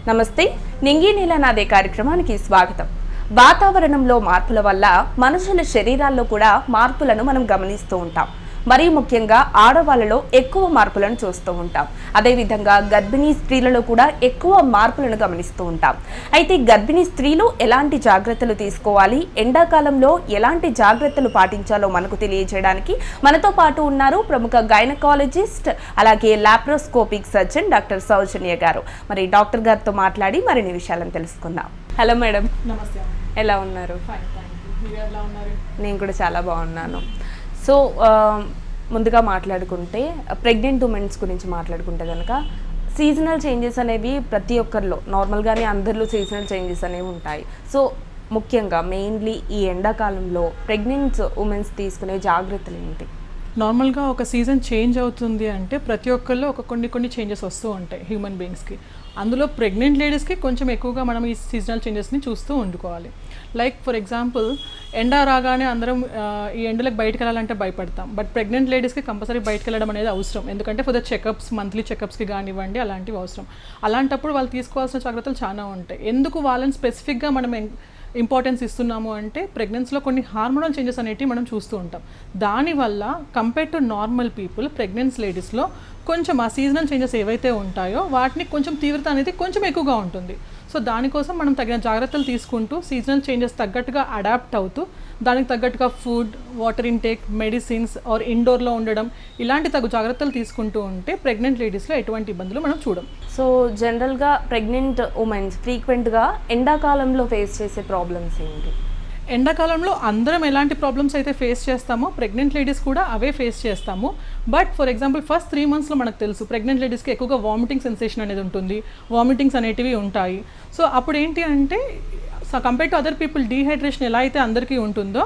నమస్తే, నింగి నీల నాదే కార్యక్రమానికి స్వాగతం. వాతావరణంలో మార్పుల వల్ల మనుషుల శరీరాల్లో కూడా మార్పులను మనం గమనిస్తూ ఉంటాం. మరీ ముఖ్యంగా ఆడవాళ్ళలో ఎక్కువ మార్పులను చూస్తూ ఉంటాం. అదేవిధంగా గర్భిణీ స్త్రీలలో కూడా ఎక్కువ మార్పులను గమనిస్తూ ఉంటాం. అయితే గర్భిణీ స్త్రీలు ఎలాంటి జాగ్రత్తలు తీసుకోవాలి, ఎండాకాలంలో ఎలాంటి జాగ్రత్తలు పాటించాలో మనకు తెలియజేయడానికి మనతో పాటు ఉన్నారు ప్రముఖ గైనకాలజిస్ట్ అలాగే లాప్రోస్కోపిక్ సర్జన్ డాక్టర్ సౌజన్య గారు. మరి డాక్టర్ గారితో మాట్లాడి మరిన్ని విషయాలను తెలుసుకుందాం. Hello madam. నమస్తే. ఎలా ఉన్నారు? నేను కూడా చాలా బాగున్నాను. సో ముందుగా మాట్లాడుకుంటే ప్రెగ్నెంట్ ఉమెన్స్ గురించి మాట్లాడుకుంటే కనుక సీజనల్ చేంజెస్ అనేవి ప్రతి ఒక్కరిలో నార్మల్గానే అందరిలో సీజనల్ చేంజెస్ అనేవి ఉంటాయి. సో ముఖ్యంగా మెయిన్లీ ఈ ఎండాకాలంలో ప్రెగ్నెంట్ ఉమెన్స్ తీసుకునే జాగ్రత్తలు ఏంటి? నార్మల్గా ఒక సీజన్ చేంజ్ అవుతుంది అంటే ప్రతి ఒక్కరిలో కొన్ని చేంజెస్ వస్తూ ఉంటాయి హ్యూమన్ బీయింగ్స్కి. అందులో ప్రెగ్నెంట్ లేడీస్కి కొంచెం ఎక్కువగా మనం ఈ సీజనల్ చేంజెస్ని చూస్తూ ఉండుకోవాలి. లైక్ ఫర్ ఎగ్జాంపుల్, ఎండ రాగానే అందరం ఈ ఎండలకు బయటకు వెళ్ళాలంటే భయపడతాం. బట్ ప్రెగ్నెంట్ లేడీస్కి కంపల్సరీ బయటకు వెళ్ళడం అనేది అవసరం. ఎందుకంటే ఫర్ ద చెకప్స్, మంత్లీ చెకప్స్కి కానివ్వండి, అలాంటివి అవసరం. అలాంటప్పుడు వాళ్ళు తీసుకోవాల్సిన జాగ్రత్తలు చాలా ఉంటాయి. ఎందుకు వాళ్ళని స్పెసిఫిక్గా మనం ఇంపార్టెన్స్ ఇస్తున్నాము అంటే ప్రెగ్నెన్సీలో కొన్ని హార్మోనల్ చేంజెస్ అనేవి మనం చూస్తూ ఉంటాం. దానివల్ల compare to normal people pregnancy లేడీస్లో కొంచెం ఆ సీజనల్ చేంజెస్ ఏవైతే ఉంటాయో వాటిని కొంచెం తీవ్రత అనేది కొంచెం ఎక్కువగా ఉంటుంది. సో దానికోసం మనం తగిన జాగ్రత్తలు తీసుకుంటూ సీజనల్ చేంజెస్ తగ్గట్టుగా అడాప్ట్ అవుతూ దానికి తగ్గట్టుగా food, water intake, medicines or ఇండోర్లో ఉండడం ఇలాంటి తగు జాగ్రత్తలు తీసుకుంటూ ఉంటే ప్రెగ్నెంట్ లేడీస్లో ఎటువంటి ఇబ్బందులు మనం చూడం. సో జనరల్గా ప్రెగ్నెంట్ ఉమెన్స్ ఫ్రీక్వెంట్గా ఎండాకాలంలో ఫేస్ చేసే ప్రాబ్లమ్స్ ఏంటి? ఎండాకాలంలో అందరం ఎలాంటి ప్రాబ్లమ్స్ అయితే ఫేస్ చేస్తామో ప్రెగ్నెంట్ లేడీస్ కూడా అవే ఫేస్ చేస్తాము. బట్ ఫర్ ఎగ్జాంపుల్ ఫస్ట్ 3 monthsలో మనకు తెలుసు ప్రెగ్నెంట్ లేడీస్కి ఎక్కువగా వామిటింగ్ సెన్సేషన్ అనేది ఉంటుంది, వామిటింగ్స్ అనేటివి ఉంటాయి. సో అప్పుడు ఏంటి అంటే compare to other people dehydration ఎలా అయితే అందరికీ ఉంటుందో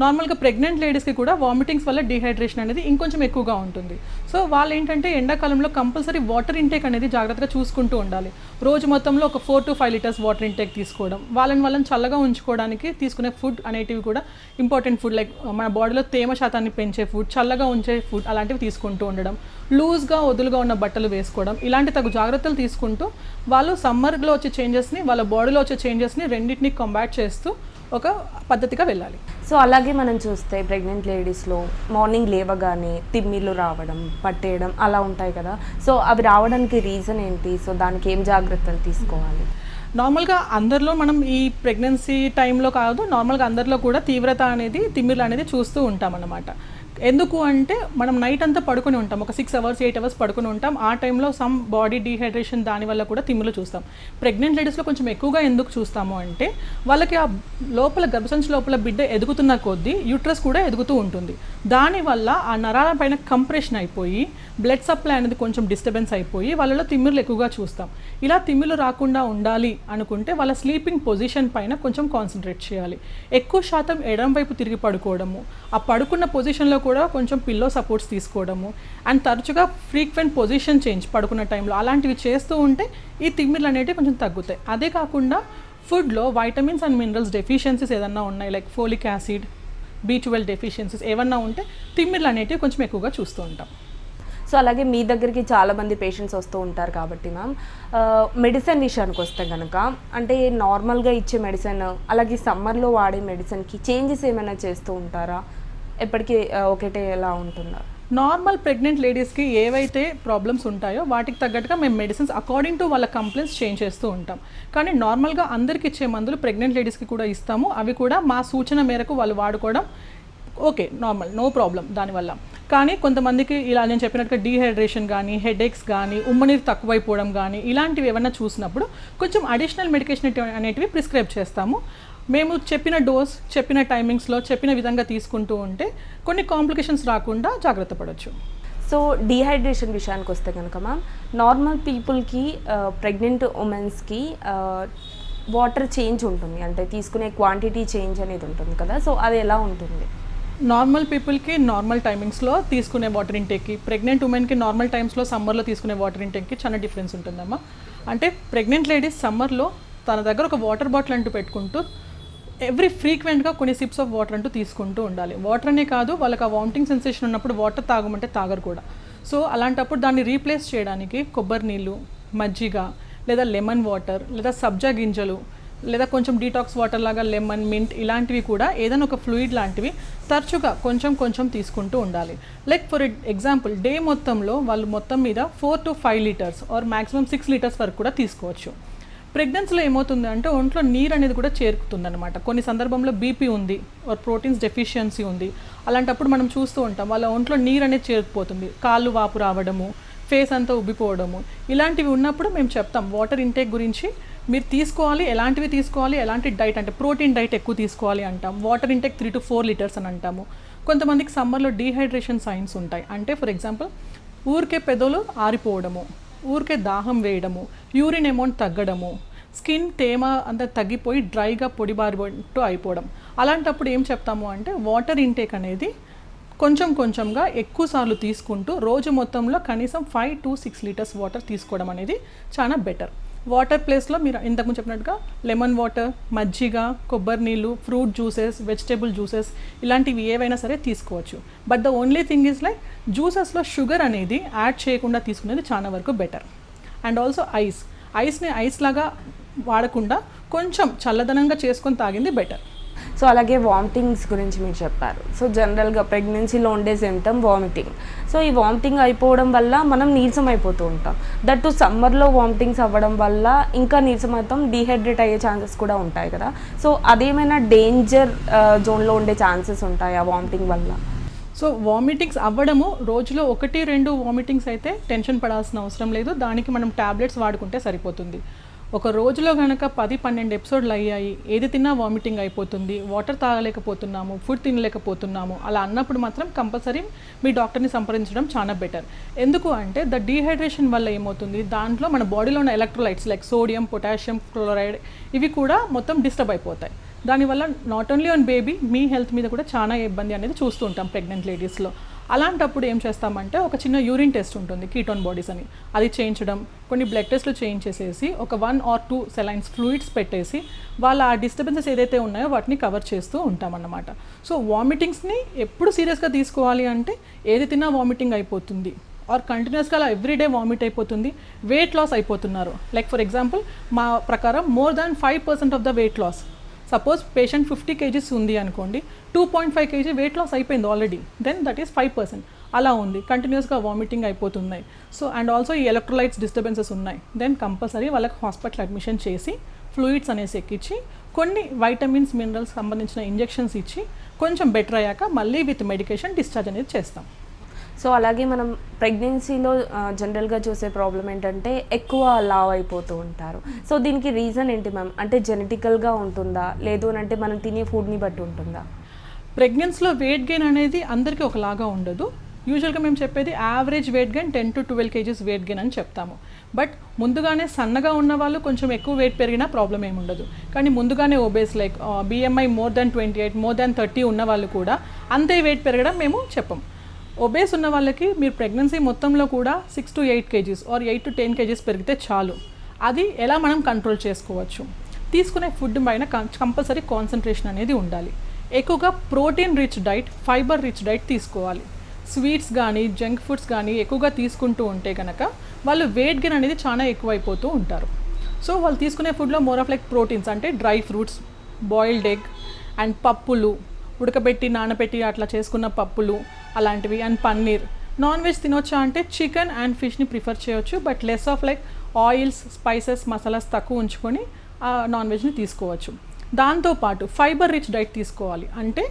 నార్మల్గా ప్రెగ్నెంట్ లేడీస్కి కూడా వామిటింగ్స్ వల్ల డీహైడ్రేషన్ అనేది ఇంకొంచెం ఎక్కువగా ఉంటుంది. సో వాళ్ళు ఏంటంటే ఎండాకాలంలో కంపల్సరీ వాటర్ ఇంటేక్ అనేది జాగ్రత్తగా చూసుకుంటూ ఉండాలి. రోజు మొత్తంలో ఒక 4 to 5 liters వాటర్ ఇంటేక్ తీసుకోవడం, వాళ్ళని చల్లగా ఉంచుకోవడానికి తీసుకునే ఫుడ్ అనేటివి కూడా ఇంపార్టెంట్ ఫుడ్, లైక్ మన బాడీలో తేమ శాతాన్ని పెంచే ఫుడ్, చల్లగా ఉంచే ఫుడ్ అలాంటివి తీసుకుంటూ ఉండడం, లూజ్గా వదులుగా ఉన్న బట్టలు వేసుకోవడం, ఇలాంటి తగు జాగ్రత్తలు తీసుకుంటూ వాళ్ళు సమ్మర్లో వచ్చే చేంజెస్ని, వాళ్ళ బాడీలో వచ్చే చేంజెస్ని రెండింటిని కంబాట్ చేస్తూ ఒక పద్ధతిగా వెళ్ళాలి. సో అలాగే మనం చూస్తే ప్రెగ్నెంట్ లేడీస్లో మార్నింగ్ లేవగానే తిమ్మిళ్ళు రావడం, పట్టేయడం అలా ఉంటాయి కదా. సో అవి రావడానికి రీజన్ ఏంటి? సో దానికి ఏం జాగ్రత్తలు తీసుకోవాలి? నార్మల్గా అందరిలో మనం ఈ ప్రెగ్నెన్సీ టైంలో కాదు, నార్మల్గా అందరిలో కూడా తీవ్రత అనేది, తిమ్మిర్లు అనేది చూస్తూ ఉంటాం అన్నమాట. ఎందుకు అంటే మనం నైట్ అంతా పడుకుని ఉంటాం, ఒక 6 hours 8 hours పడుకుని ఉంటాం. ఆ టైంలో సమ్ బాడీ డీహైడ్రేషన్ దానివల్ల కూడా తిమ్మిర్లు చూస్తాం. ప్రెగ్నెంట్ లేడీస్లో కొంచెం ఎక్కువగా ఎందుకు చూస్తాము అంటే వాళ్ళకి ఆ లోపల గర్భసంచి లోపల బిడ్డ ఎదుగుతున్న కొద్దీ యూట్రస్ కూడా ఎదుగుతూ ఉంటుంది. దానివల్ల ఆ నరాల పైన కంప్రెషన్ అయిపోయి బ్లడ్ సప్లై అనేది కొంచెం డిస్టర్బెన్స్ అయిపోయి వాళ్ళలో తిమ్మిర్లు ఎక్కువగా చూస్తాం. ఇలా తిమ్మిర్లు రాకుండా ఉండాలి అనుకుంటే వాళ్ళ స్లీపింగ్ పొజిషన్ పైన కొంచెం కాన్సన్ట్రేట్ చేయాలి. ఎక్కువ శాతం ఎడం వైపు తిరిగి పడుకోవడము, ఆ పడుకున్న పొజిషన్లో కూడా కొంచెం పిల్లో సపోర్ట్స్ తీసుకోవడము, అండ్ తరచుగా ఫ్రీక్వెంట్ పొజిషన్ చేంజ్ పడుకున్న టైంలో అలాంటివి చేస్తూ ఉంటే ఈ తిమ్మిర్లు అనేవి కొంచెం తగ్గుతాయి. అదే కాకుండా ఫుడ్లో వైటమిన్స్ అండ్ మినరల్స్ డెఫిషియన్సీస్ ఏదన్నా ఉన్నాయి, like folic acid, B12 deficiencies ఏమన్నా ఉంటే తిమ్మిర్లు అనేవి కొంచెం ఎక్కువగా చూస్తూ ఉంటాం. సో అలాగే మీ దగ్గరికి చాలామంది పేషెంట్స్ వస్తూ ఉంటారు కాబట్టి మ్యామ్, మెడిసిన్ విషయానికి వస్తే కనుక అంటే నార్మల్గా ఇచ్చే మెడిసిన్ అలాగే సమ్మర్లో వాడే మెడిసిన్కి చేంజెస్ ఏమైనా చేస్తూ ఉంటారా? ఎప్పటికీ ఒకటే ఎలా ఉంటుందా? నార్మల్ ప్రెగ్నెంట్ లేడీస్కి ఏవైతే ప్రాబ్లమ్స్ ఉంటాయో వాటికి తగ్గట్టుగా మేము మెడిసిన్స్ అకార్డింగ్ టు వాళ్ళ కంప్లైంట్స్ చేంజ్ చేస్తూ ఉంటాం. కానీ నార్మల్గా అందరికి ఇచ్చే మందులు ప్రెగ్నెంట్ లేడీస్కి కూడా ఇస్తాము. అవి కూడా మా సూచన మేరకు వాళ్ళు వాడుకోవడం ఓకే, నార్మల్, నో ప్రాబ్లం దానివల్ల. కానీ కొంతమందికి ఇలా నేను చెప్పినట్టుగా డీహైడ్రేషన్ కానీ, హెడేక్స్ కానీ, ఉమ్మనీరు తక్కువైపోవడం కానీ ఇలాంటివి ఏమన్నా చూసినప్పుడు కొంచెం అడిషనల్ మెడికేషన్ అనేటివి ప్రిస్క్రైబ్ చేస్తాము. మేము చెప్పిన డోస్, చెప్పిన టైమింగ్స్లో, చెప్పిన విధంగా తీసుకుంటూ ఉంటే కొన్ని కాంప్లికేషన్స్ రాకుండా జాగ్రత్త పడవచ్చు. సో డీహైడ్రేషన్ విషయానికి వస్తే కనుక మ్యామ్, నార్మల్ పీపుల్కి ప్రెగ్నెంట్ ఉమెన్స్కి వాటర్ చేంజ్ ఉంటుంది, అంటే తీసుకునే క్వాంటిటీ చేంజ్ అనేది ఉంటుంది కదా. సో అది ఎలా ఉంటుంది? నార్మల్ పీపుల్కి నార్మల్ టైమింగ్స్లో తీసుకునే వాటర్ ఇంటేక్కి, ప్రెగ్నెంట్ ఉమెన్కి నార్మల్ టైమ్స్లో సమ్మర్లో తీసుకునే వాటర్ ఇంటేక్కి చాలా డిఫరెన్స్ ఉంటుందమ్మా. అంటే ప్రెగ్నెంట్ లేడీస్ సమ్మర్లో తన దగ్గర ఒక వాటర్ బాటిల్ అంటూ పెట్టుకుంటూ ఫ్రీక్వెంట్గా కొన్ని సిప్స్ ఆఫ్ వాటర్ అంటూ తీసుకుంటూ ఉండాలి. వాటర్ అనే కాదు, వాళ్ళకి ఆ వామిటింగ్ సెన్సేషన్ ఉన్నప్పుడు వాటర్ తాగమంటే తాగరు కూడా. సో అలాంటప్పుడు దాన్ని రీప్లేస్ చేయడానికి కొబ్బరి నీళ్ళు, మజ్జిగ, లేదా లెమన్ వాటర్ లేదా సబ్జా గింజలు లేదా కొంచెం డీటాక్స్ వాటర్ లాగా లెమన్, మింట్ ఇలాంటివి కూడా ఏదైనా ఒక ఫ్లూయిడ్ లాంటివి తరచుగా కొంచెం కొంచెం తీసుకుంటూ ఉండాలి. లైక్ ఫర్ ఎగ్జాంపుల్ డే మొత్తంలో వాళ్ళు మొత్తం మీద 4 to 5 litres are maximum 6 litres వరకు కూడా తీసుకోవచ్చు. ప్రెగ్నెన్సీలో ఏమవుతుంది అంటే ఒంట్లో నీరు అనేది కూడా చేరుకుతుంది అనమాట. కొన్ని సందర్భంలో బీపీ ఉంది ఆర్ ప్రోటీన్స్ డెఫిషియన్సీ ఉంది, అలాంటప్పుడు మనం చూస్తూ ఉంటాం వాళ్ళ ఒంట్లో నీరు అనేది చేరుకుపోతుంది, కాళ్ళు వాపు రావడము, ఫేస్ అంతా ఉబ్బిపోవడము, ఇలాంటివి ఉన్నప్పుడు మేము చెప్తాం వాటర్ ఇంటేక్ గురించి మీరు తీసుకోవాలి, ఎలాంటివి తీసుకోవాలి, ఎలాంటి డైట్ అంటే ప్రోటీన్ డైట్ ఎక్కువ తీసుకోవాలి అంటాం. వాటర్ ఇంటేక్ 3 to 4 లీటర్స్ అని అంటాము. కొంతమందికి సమ్మర్లో డీహైడ్రేషన్ సైన్స్ ఉంటాయి. అంటే ఫర్ ఎగ్జాంపుల్ ఊరికే పెదవులు ఆరిపోవడము, ఊరికే దాహం వేయడము, యూరిన్ అమౌంట్ తగ్గడము, స్కిన్ తేమ అంతా తగ్గిపోయి డ్రైగా పొడిబారినట్టు అయిపోవడం. అలాంటప్పుడు ఏం చెప్తాము అంటే వాటర్ ఇంటేక్ అనేది కొంచెం కొంచెంగా ఎక్కువ సార్లు తీసుకుంటూ రోజు మొత్తంలో కనీసం 5 to 6 లీటర్స్ వాటర్ తీసుకోవడం అనేది చాలా బెటర్. వాటర్ ప్లేస్లో మీరు ఇంతకుముందు చెప్పినట్టుగా లెమన్ వాటర్, మజ్జిగ, కొబ్బరి నీళ్ళు, ఫ్రూట్ జ్యూసెస్, వెజిటేబుల్ జ్యూసెస్ ఇలాంటివి ఏవైనా సరే తీసుకోవచ్చు. But the only thing is like జ్యూసెస్లో షుగర్ అనేది యాడ్ చేయకుండా తీసుకునేది చాలా వరకు బెటర్. అండ్ ఆల్సో ఐస్ని ఐస్ లాగా వాడకుండా కొంచెం చల్లదనంగా చేసుకొని తాగింది బెటర్. సో అలాగే వామిటింగ్స్ గురించి మీరు చెప్పారు. సో జనరల్గా ప్రెగ్నెన్సీలో ఉండే సిమ్టమ్ వామిటింగ్. సో ఈ వామిటింగ్ అయిపోవడం వల్ల మనం నీరసం అయిపోతూ ఉంటాం. దట్టు సమ్మర్లో వామిటింగ్స్ అవ్వడం వల్ల ఇంకా నీరసం అవుతాం, డీహైడ్రేట్ అయ్యే ఛాన్సెస్ కూడా ఉంటాయి కదా. సో అదేమైనా డేంజర్ జోన్లో ఉండే ఛాన్సెస్ ఉంటాయా వామిటింగ్ వల్ల? సో వామిటింగ్స్ అవ్వడము రోజులో 1-2 వామిటింగ్స్ అయితే టెన్షన్ పడాల్సిన అవసరం లేదు, దానికి మనం ట్యాబ్లెట్స్ వాడుకుంటే సరిపోతుంది. ఒక రోజులో కనుక 10-12 ఎపిసోడ్లు అయ్యాయి, ఏది తిన్నా వామిటింగ్ అయిపోతుంది, వాటర్ తాగలేకపోతున్నాము, ఫుడ్ తినలేకపోతున్నాము, అలా అన్నప్పుడు మాత్రం కంపల్సరీ మీ డాక్టర్ని సంప్రదించడం చాలా బెటర్. ఎందుకు అంటే ద డీహైడ్రేషన్ వల్ల ఏమవుతుంది, దాంట్లో మన బాడీలో ఉన్న electrolytes like sodium, potassium, chloride ఇవి కూడా మొత్తం డిస్టర్బ్ అయిపోతాయి. దానివల్ల not only on baby, me health మీద కూడా చాలా ఇబ్బంది అనేది చూస్తూ ఉంటాం ప్రెగ్నెంట్ లేడీస్లో. అలాంటప్పుడు ఏం చేస్తామంటే ఒక చిన్న యూరిన్ టెస్ట్ ఉంటుంది, కీటోన్ బాడీస్ అని, అది చేయించడం, కొన్ని బ్లడ్ టెస్ట్లు చేయించేసేసి ఒక 1 or 2 సెలైన్స్ ఫ్లూయిడ్స్ పెట్టేసి వాళ్ళ ఆ డిస్టర్బెన్సెస్ ఏదైతే ఉన్నాయో వాటిని కవర్ చేస్తూ ఉంటామన్నమాట. సో వామిటింగ్స్ని ఎప్పుడు సీరియస్గా తీసుకోవాలి అంటే ఏది తిన్నా వామిటింగ్ అయిపోతుంది ఆర్ కంటిన్యూస్గా అలా ఎవ్రీడే వామిట్ అయిపోతుంది, వెయిట్ లాస్ అయిపోతున్నారు. లైక్ ఫర్ ఎగ్జాంపుల్ మా ప్రకారం more than 5% of the weight loss, suppose patient 50 kgs ఉంది అనుకోండి, 2.5 kg వెయిట్ లాస్ అయిపోయింది ఆల్రెడీ, దెన్ దట్ ఈస్ 5%. అలా ఉంది, కంటిన్యూస్గా వామిటింగ్ అయిపోతున్నాయి. సో అండ్ ఆల్సో ఈ ఎలక్ట్రోలైట్స్ డిస్టర్బెన్సెస్ ఉన్నాయి, దెన్ కంపల్సరీ వాళ్ళకి హాస్పిటల్ అడ్మిషన్ చేసి ఫ్లూయిడ్స్ అనేసి ఎక్కించి కొన్ని వైటమిన్స్, మినరల్స్ సంబంధించిన ఇంజెక్షన్స్ ఇచ్చి కొంచెం బెటర్ అయ్యాక మళ్ళీ విత్ మెడికేషన్ డిశ్చార్జ్ అనేది చేస్తాం. సో అలాగే మనం ప్రెగ్నెన్సీలో జనరల్గా చూసే ప్రాబ్లం ఏంటంటే ఎక్కువ లావ్ అయిపోతూ ఉంటారు. సో దీనికి రీజన్ ఏంటి మ్యామ్? అంటే జెనెటికల్గా ఉంటుందా, లేదు అని అంటే మనం తినే ఫుడ్ని బట్టి ఉంటుందా? ప్రెగ్నెన్సీలో వెయిట్ గెయిన్ అనేది అందరికీ ఒకలాగా ఉండదు. యూజువల్గా మేము చెప్పేది average weight gain 10 to 12 kgs weight gain అని చెప్తాము. బట్ ముందుగానే సన్నగా ఉన్న వాళ్ళు కొంచెం ఎక్కువ వెయిట్ పెరిగినా ప్రాబ్లం ఏమి ఉండదు. కానీ ముందుగానే obese like BMI more than 28, more than 30 ఉన్న వాళ్ళు కూడా అంతే వెయిట్ పెరగడం మేము చెప్పం. ఒబేస్ ఉన్న వాళ్ళకి మీరు ప్రెగ్నెన్సీ మొత్తంలో కూడా 6 to 8 kgs are 8 to 10 kgs పెరిగితే చాలు. అది ఎలా మనం కంట్రోల్ చేసుకోవచ్చు, తీసుకునే ఫుడ్ పైన కంపల్సరీ కాన్సన్ట్రేషన్ అనేది ఉండాలి. ఎక్కువగా protein rich diet, fibre rich diet తీసుకోవాలి. స్వీట్స్ కానీ జంక్ ఫుడ్స్ కానీ ఎక్కువగా తీసుకుంటూ ఉంటే కనుక వాళ్ళు వెయిట్ గెయిన్ అనేది చాలా ఎక్కువైపోతూ ఉంటారు. సో వాళ్ళు తీసుకునే ఫుడ్లో మోర్ ఆఫ్ లైక్ ప్రోటీన్స్ అంటే dry fruits, boiled egg and పప్పులు, ఉడకబెట్టి నానబెట్టి అట్లా చేసుకున్న పప్పులు అలాంటివి, అండ్ పన్నీర్. నాన్ వెజ్ తినొచ్చా అంటే చికెన్ అండ్ ఫిష్ని ప్రిఫర్ చేయొచ్చు, but less of like oils, spices, masalas తక్కువ ఉంచుకొని నాన్ వెజ్ని తీసుకోవచ్చు. దాంతోపాటు ఫైబర్ రిచ్ డైట్ తీసుకోవాలి, అంటే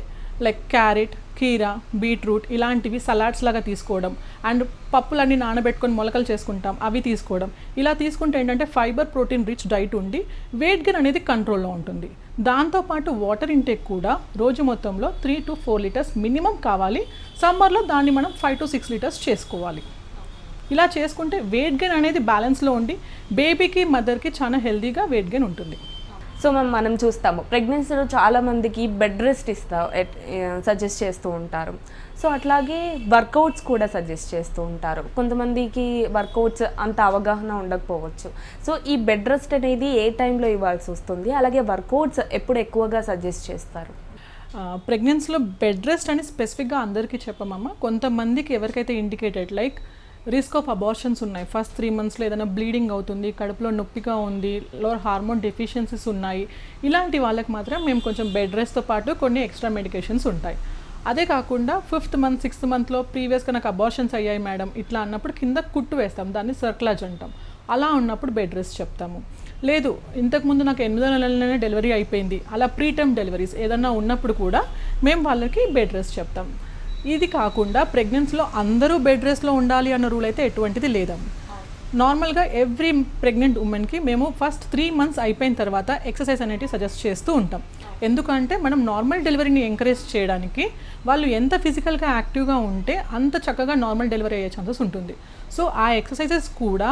లైక్ క్యారెట్, కీరా, బీట్రూట్ ఇలాంటివి సలాడ్స్ లాగా తీసుకోవడం, అండ్ పప్పులన్నీ నానబెట్టుకొని మొలకలు చేసుకుంటాం అవి తీసుకోవడం. ఇలా తీసుకుంటే ఏంటంటే ఫైబర్, ప్రోటీన్ రిచ్ డైట్ ఉండి వెయిట్ గెయిన్ అనేది కంట్రోల్లో ఉంటుంది. దాంతోపాటు వాటర్ ఇంటేక్ కూడా రోజు మొత్తంలో 3 to 4 లీటర్స్ మినిమం కావాలి. సమ్మర్లో దాన్ని మనం 5 to 6 లీటర్స్ చేసుకోవాలి. ఇలా చేసుకుంటే వెయిట్ గెయిన్ అనేది బ్యాలెన్స్లో ఉండి బేబీకి, మదర్కి చాలా హెల్తీగా వెయిట్ గెయిన్ ఉంటుంది. సో మనం చూస్తాము ప్రెగ్నెన్సీలో చాలామందికి బెడ్ రెస్ట్ సజెస్ట్ చేస్తూ ఉంటారు. సో అట్లాగే వర్కౌట్స్ కూడా సజెస్ట్ చేస్తూ ఉంటారు. కొంతమందికి వర్కౌట్స్ అంత అవగాహన ఉండకపోవచ్చు. సో ఈ బెడ్ రెస్ట్ అనేది ఏ టైంలో ఇవ్వాల్సి వస్తుంది, అలాగే వర్కౌట్స్ ఎప్పుడు ఎక్కువగా సజెస్ట్ చేస్తారు? ప్రెగ్నెన్సీలో బెడ్ రెస్ట్ అని స్పెసిఫిక్గా అందరికీ చెప్పమమ్మా. కొంతమందికి ఎవరికైతే indicated like risk of abortions ఉన్నాయి. ఫస్ట్ 3 monthsలో ఏదైనా బ్లీడింగ్ అవుతుంది, కడుపులో నొప్పిగా ఉంది, లోవర్ హార్మోన్ డెఫిషియన్సీస్ ఉన్నాయి, ఇలాంటి వాళ్ళకి మాత్రం మేము కొంచెం బెడ్ రెస్ట్తో పాటు కొన్ని ఎక్స్ట్రా మెడికేషన్స్ ఉంటాయి. అదే కాకుండా 5th month 6th monthలో ప్రీవియస్గా నాకు అబార్షన్స్ అయ్యాయి మేడం ఇట్లా అన్నప్పుడు కింద కుట్టు వేస్తాం, దాన్ని సర్క్లాజ్ అంటాం. అలా ఉన్నప్పుడు బెడ్ రెస్ట్ చెప్తాము. లేదు ఇంతకుముందు నాకు 8వ నెలలోనే డెలివరీ అయిపోయింది, అలా ప్రీటర్మ్ డెలివరీస్ ఏదన్నా ఉన్నప్పుడు కూడా మేము వాళ్ళకి బెడ్ రెస్ట్ చెప్తాం. ఇది కాకుండా ప్రెగ్నెన్సీలో అందరూ బెడ్ రెస్ట్లో ఉండాలి అన్న రూల్ అయితే ఎటువంటిది లేదమ్మా. నార్మల్గా ఎవ్రీ ప్రెగ్నెంట్ ఉమెన్కి మేము ఫస్ట్ 3 months అయిపోయిన తర్వాత ఎక్సర్సైజ్ అనేది సజెస్ట్ చేస్తూ ఉంటాం. ఎందుకంటే మనం నార్మల్ డెలివరీని ఎంకరేజ్ చేయడానికి వాళ్ళు ఎంత ఫిజికల్గా యాక్టివ్గా ఉంటే అంత చక్కగా నార్మల్ డెలివరీ అయ్యే ఛాన్సెస్ ఉంటుంది. సో ఆ ఎక్సర్సైజెస్ కూడా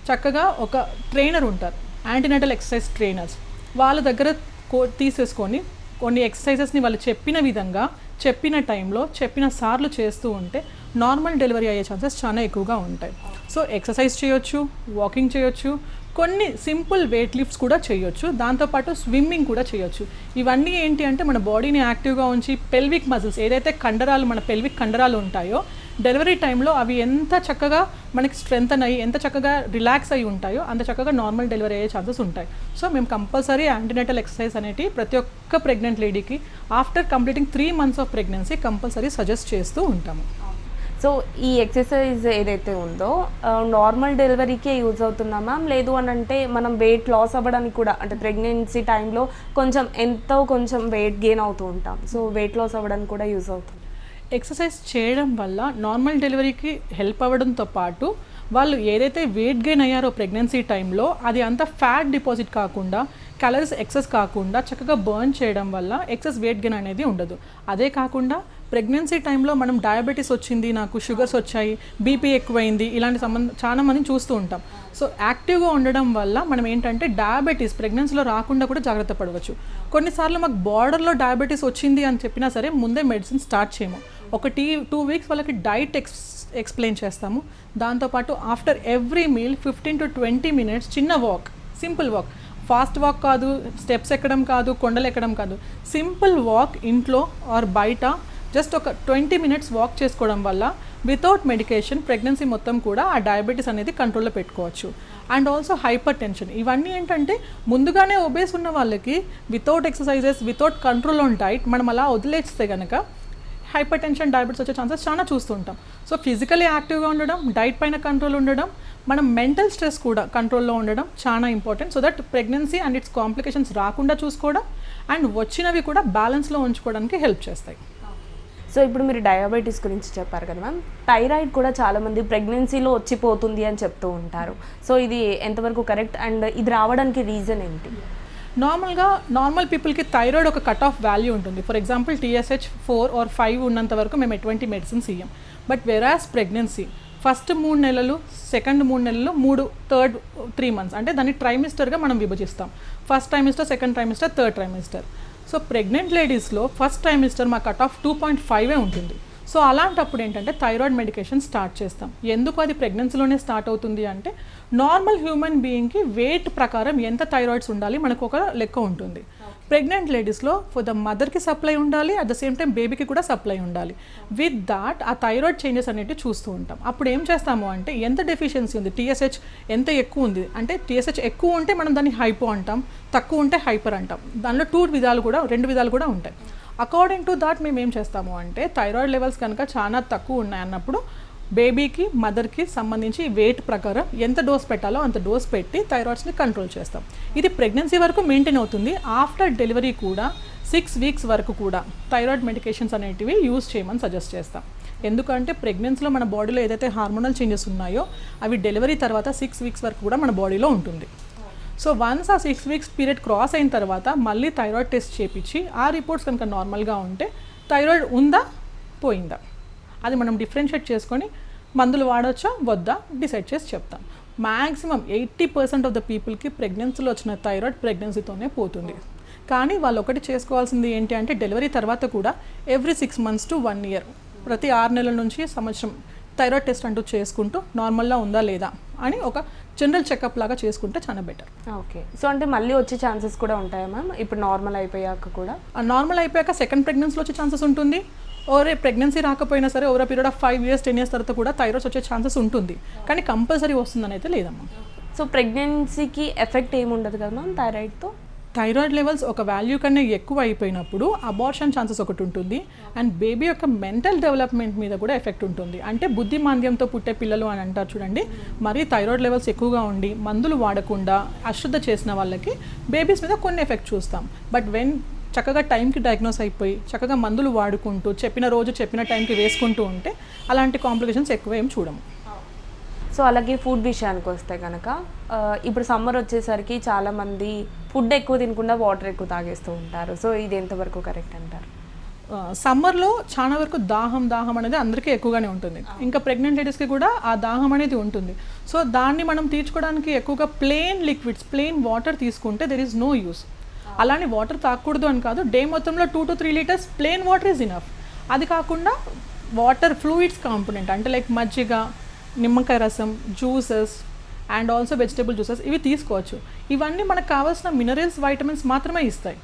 చక్కగా ఒక ట్రైనర్ ఉంటారు, యాంటీనేటల్ ఎక్సర్సైజ్ ట్రైనర్స్, వాళ్ళ దగ్గర తీసేసుకొని కొన్ని ఎక్సర్సైజెస్ని వాళ్ళు చెప్పిన విధంగా చెప్పిన టైంలో చెప్పిన సార్లు చేస్తూ ఉంటే నార్మల్ డెలివరీ అయ్యే ఛాన్సెస్ చాలా ఎక్కువగా ఉంటాయి. సో ఎక్సర్సైజ్ చేయొచ్చు, వాకింగ్ చేయొచ్చు, కొన్ని సింపుల్ వెయిట్ లిఫ్ట్స్ కూడా చేయొచ్చు, దాంతోపాటు స్విమ్మింగ్ కూడా చేయొచ్చు. ఇవన్నీ ఏంటి అంటే మన బాడీని యాక్టివ్గా ఉంచి పెల్విక్ మజిల్స్ ఏదైతే కండరాలు మన పెల్విక్ కండరాలు ఉంటాయో డెలివరీ టైంలో అవి ఎంత చక్కగా మనకి స్ట్రెంగ్తన్ అయ్యి ఎంత చక్కగా రిలాక్స్ అయ్యి ఉంటాయో అంత చక్కగా నార్మల్ డెలివరీ అయ్యే ఛాన్సెస్ ఉంటాయి. సో మేము కంపల్సరీ యాంటీనేటల్ ఎక్సర్సైజ్ అనేవి ప్రతి ఒక్క ప్రెగ్నెంట్ లేడీకి after completing 3 months of pregnancy compulsory suggest చేస్తూ ఉంటాము. సో ఈ ఎక్సర్సైజ్ ఏదైతే ఉందో నార్మల్ డెలివరీకే యూజ్ అవుతుందా మ్యామ్? లేదు అని అంటే మనం వెయిట్ లాస్ అవ్వడానికి కూడా, అంటే ప్రెగ్నెన్సీ టైంలో కొంచెం వెయిట్ గెయిన్ అవుతూ ఉంటాం, సో వెయిట్ లాస్ అవ్వడానికి కూడా యూజ్ అవుతుంది. ఎక్సర్సైజ్ చేయడం వల్ల నార్మల్ డెలివరీకి హెల్ప్ అవ్వడంతో పాటు వాళ్ళు ఏదైతే వెయిట్ గెయిన్ అయ్యారో ప్రెగ్నెన్సీ టైంలో అది అంతా ఫ్యాట్ డిపాజిట్ కాకుండా క్యాలరీస్ ఎక్సెస్ కాకుండా చక్కగా బర్న్ చేయడం వల్ల ఎక్సెస్ వెయిట్ గెయిన్ అనేది ఉండదు. అదే కాకుండా ప్రెగ్నెన్సీ టైంలో మనం డయాబెటీస్ వచ్చింది, నాకు షుగర్స్ వచ్చాయి, బీపీ ఎక్కువైంది, ఇలాంటి చాలా మందిని చూస్తూ ఉంటాం. సో యాక్టివ్గా ఉండడం వల్ల మనం ఏంటంటే డయాబెటీస్ ప్రెగ్నెన్సీలో రాకుండా కూడా జాగ్రత్త పడవచ్చు. కొన్నిసార్లు మాకు బార్డర్లో డయాబెటీస్ వచ్చింది అని చెప్పినా సరే ముందే మెడిసిన్ స్టార్ట్ చేయము. ఒక 2 weeks వాళ్ళకి డైట్ ఎక్స్ప్లెయిన్ చేస్తాము. దాంతోపాటు after every meal 15 to 20 minutes చిన్న walk, simple walk, fast walk కాదు, స్టెప్స్ ఎక్కడం కాదు, కొండలు ఎక్కడం కాదు, సింపుల్ వాక్ ఇంట్లో ఆర్ బయట జస్ట్ ఒక 20 minutes వాక్ చేసుకోవడం వల్ల వితౌట్ మెడికేషన్ ప్రెగ్నెన్సీ మొత్తం కూడా ఆ డయాబెటీస్ అనేది కంట్రోల్లో పెట్టుకోవచ్చు. అండ్ ఆల్సో హైపర్ టెన్షన్, ఇవన్నీ ఏంటంటే ముందుగానే ఒబేస్ ఉన్న వాళ్ళకి without exercises without control on diet మనం అలా వదిలేస్తే కనుక హైపర్ టెన్షన్ డయాబెటీస్ వచ్చే ఛాన్సెస్ చాలా చూస్తూ ఉంటాం. సో ఫిజికలీ యాక్టివ్గా ఉండడం, డైట్ పైన కంట్రోల్ ఉండడం, మనం మెంటల్ స్ట్రెస్ కూడా కంట్రోల్లో ఉండడం చాలా important. So that pregnancy and it's complications రాకుండా చూసుకోవడం అండ్ వచ్చినవి కూడా బ్యాలెన్స్లో ఉంచుకోవడానికి హెల్ప్ చేస్తాయి. సో ఇప్పుడు మీరు డయాబెటీస్ గురించి చెప్పారు కదా మ్యామ్, థైరాయిడ్ కూడా చాలామంది ప్రెగ్నెన్సీలో వచ్చిపోతుంది అని చెప్తూ ఉంటారు. సో ఇది ఎంతవరకు కరెక్ట్ అండ్ ఇది రావడానికి రీజన్ ఏంటి? నార్మల్ పీపుల్కి థైరాయిడ్ ఒక కట్ ఆఫ్ వాల్యూ ఉంటుంది. ఫర్ ఎగ్జాంపుల్ TSH 4 or 5 ఉన్నంత వరకు మేము ఎటువంటి మెడిసిన్స్ ఇయ్యం. బట్ వెరాస్ ప్రెగ్నెన్సీ ఫస్ట్ 3 నెలలు, సెకండ్ 3 నెలలు, థర్డ్ 3 months అంటే దాన్ని ట్రైమిస్టర్గా మనం విభజిస్తాం. First trimester, second trimester, third trimester. So pregnant లేడీస్లో ఫస్ట్ ట్రైమిస్టర్ మా కట్ ఆఫ్ 2.5 ఉంటుంది. సో అలాంటప్పుడు ఏంటంటే థైరాయిడ్ మెడికేషన్ స్టార్ట్ చేస్తాం. ఎందుకు అది ప్రెగ్నెన్సీలోనే స్టార్ట్ అవుతుంది అంటే నార్మల్ హ్యూమన్ బీయింగ్కి వెయిట్ ప్రకారం ఎంత థైరాయిడ్స్ ఉండాలి మనకు ఒక లెక్క ఉంటుంది. ప్రెగ్నెంట్ లేడీస్లో ఫర్ ద మదర్కి సప్లై ఉండాలి, అట్ ద సేమ్ టైం బేబీకి కూడా సప్లై ఉండాలి. విత్ దాట్ ఆ థైరాయిడ్ చేంజెస్ అనేవి చూస్తూ ఉంటాం. అప్పుడు ఏం చేస్తాము అంటే ఎంత డెఫిషియన్సీ ఉంది, TSH ఎంత ఎక్కువ ఉంది అంటే TSH ఎక్కువ ఉంటే మనం దాన్ని హైపో అంటాం, తక్కువ ఉంటే హైపర్ అంటాం. దానిలో 2 విధాలు కూడా ఉంటాయి. అకార్డింగ్ టు దాట్ మేము ఏం చేస్తాము అంటే థైరాయిడ్ లెవెల్స్ కనుక చాలా తక్కువ ఉన్నాయి అన్నప్పుడు బేబీకి మదర్కి సంబంధించి వెయిట్ ప్రకారం ఎంత డోస్ పెట్టాలో అంత డోస్ పెట్టి థైరాయిడ్స్ని కంట్రోల్ చేస్తాం. ఇది ప్రెగ్నెన్సీ వరకు మెయింటైన్ అవుతుంది. ఆఫ్టర్ డెలివరీ కూడా 6 weeks వరకు కూడా థైరాయిడ్ మెడికేషన్స్ అనేటివి యూజ్ చేయమని సజెస్ట్ చేస్తాం. ఎందుకంటే ప్రెగ్నెన్సీలో మన బాడీలో ఏదైతే హార్మోనల్ చేంజెస్ ఉన్నాయో అవి డెలివరీ తర్వాత 6 weeks వరకు కూడా మన బాడీలో ఉంటుంది. సో వన్స్ ఆ 6 weeks పీరియడ్ క్రాస్ అయిన తర్వాత మళ్ళీ థైరాయిడ్ టెస్ట్ చేయించి ఆ రిపోర్ట్స్ కనుక నార్మల్గా ఉంటే థైరాయిడ్ ఉందా పోయిందా అది మనం డిఫరెన్షియేట్ చేసుకొని మందులు వాడొచ్చా వద్దా డిసైడ్ చేసి చెప్తాం. మ్యాక్సిమం 80% ఆఫ్ ద పీపుల్కి ప్రెగ్నెన్సీలో వచ్చిన థైరాయిడ్ ప్రెగ్నెన్సీతోనే పోతుంది. కానీ వాళ్ళు ఒకటి చేసుకోవాల్సింది ఏంటి అంటే డెలివరీ తర్వాత కూడా ఎవ్రీ 6 months to 1 year ప్రతి 6 నెలల నుంచి సంవత్సరం థైరాయిడ్ టెస్ట్ అంటూ చేసుకుంటూ నార్మల్గా ఉందా లేదా అని ఒక జనరల్ చెకప్ లాగా చేసుకుంటే చాలా బెటర్. ఓకే. సో అంటే మళ్ళీ వచ్చే ఛాన్సెస్ కూడా ఉంటాయా మ్యామ్ ఇప్పుడు నార్మల్ అయిపోయాక కూడా? నార్మల్ అయిపోయాక సెకండ్ ప్రెగ్నెన్సీలో వచ్చే ఛాన్సెస్ ఉంటుంది. ఓరే ప్రెగ్నెన్సీ రాకపోయినా సరే over period of 5 years 10 years తర్వాత కూడా థైరాయిడ్స్ వచ్చే ఛాన్సెస్ ఉంటుంది, కానీ కంపల్సరీ వస్తుందని అయితే లేదమ్మా. సో ప్రెగ్నెన్సీకి ఎఫెక్ట్ ఏమి ఉండదు కదా మ్యామ్ థైరాయిడ్తో? థైరాయిడ్ లెవెల్స్ ఒక వాల్యూ కన్నా ఎక్కువ అయిపోయినప్పుడు అబార్షన్ ఛాన్సెస్ ఒకటి ఉంటుంది, అండ్ బేబీ యొక్క మెంటల్ డెవలప్మెంట్ మీద కూడా ఎఫెక్ట్ ఉంటుంది. అంటే బుద్ధిమాంద్యంతో పుట్టే పిల్లలు అని అంటారు చూడండి, మరి థైరాయిడ్ లెవెల్స్ ఎక్కువగా ఉండి మందులు వాడకుండా అశ్రద్ధ చేసిన వాళ్ళకి బేబీస్ మీద కొన్ని ఎఫెక్ట్ చూస్తాం. బట్ వెన్ చక్కగా టైంకి డయాగ్నోస్ అయిపోయి చక్కగా మందులు వాడుకుంటూ చెప్పిన రోజు చెప్పిన టైంకి వేసుకుంటూ ఉంటే అలాంటి కాంప్లికేషన్స్ ఎక్కువ ఏం చూడము. సో అలాగే ఫుడ్ విషయానికి వస్తే కనుక ఇప్పుడు సమ్మర్ వచ్చేసరికి చాలామంది ఫుడ్ ఎక్కువ తినకుండా వాటర్ ఎక్కువ తాగేస్తూ ఉంటారు. సో ఇది ఎంతవరకు కరెక్ట్ అంటారు? సమ్మర్లో చాలా వరకు దాహం అనేది అందరికీ ఎక్కువగానే ఉంటుంది, ఇంకా ప్రెగ్నెంట్ లేడీస్కి కూడా ఆ దాహం అనేది ఉంటుంది. సో దాన్ని మనం తీర్చుకోవడానికి ఎక్కువగా ప్లెయిన్ లిక్విడ్స్, ప్లెయిన్ వాటర్ తీసుకుంటే దెర్ ఈజ్ నో యూస్. అలానే వాటర్ తాగకూడదు అని కాదు, డే మొత్తంలో 2 to 3 liters plain water is enough. అది కాకుండా వాటర్ ఫ్లూయిడ్స్ కాంపోనెంట్ అంటే లైక్ మజ్జిగ, నిమ్మకాయ రసం, juices and also vegetable juices ఇవి తీసుకోవచ్చు. ఇవన్నీ మనకు కావాల్సిన మినరల్స్, వైటమిన్స్ మాత్రమే ఇస్తాయి.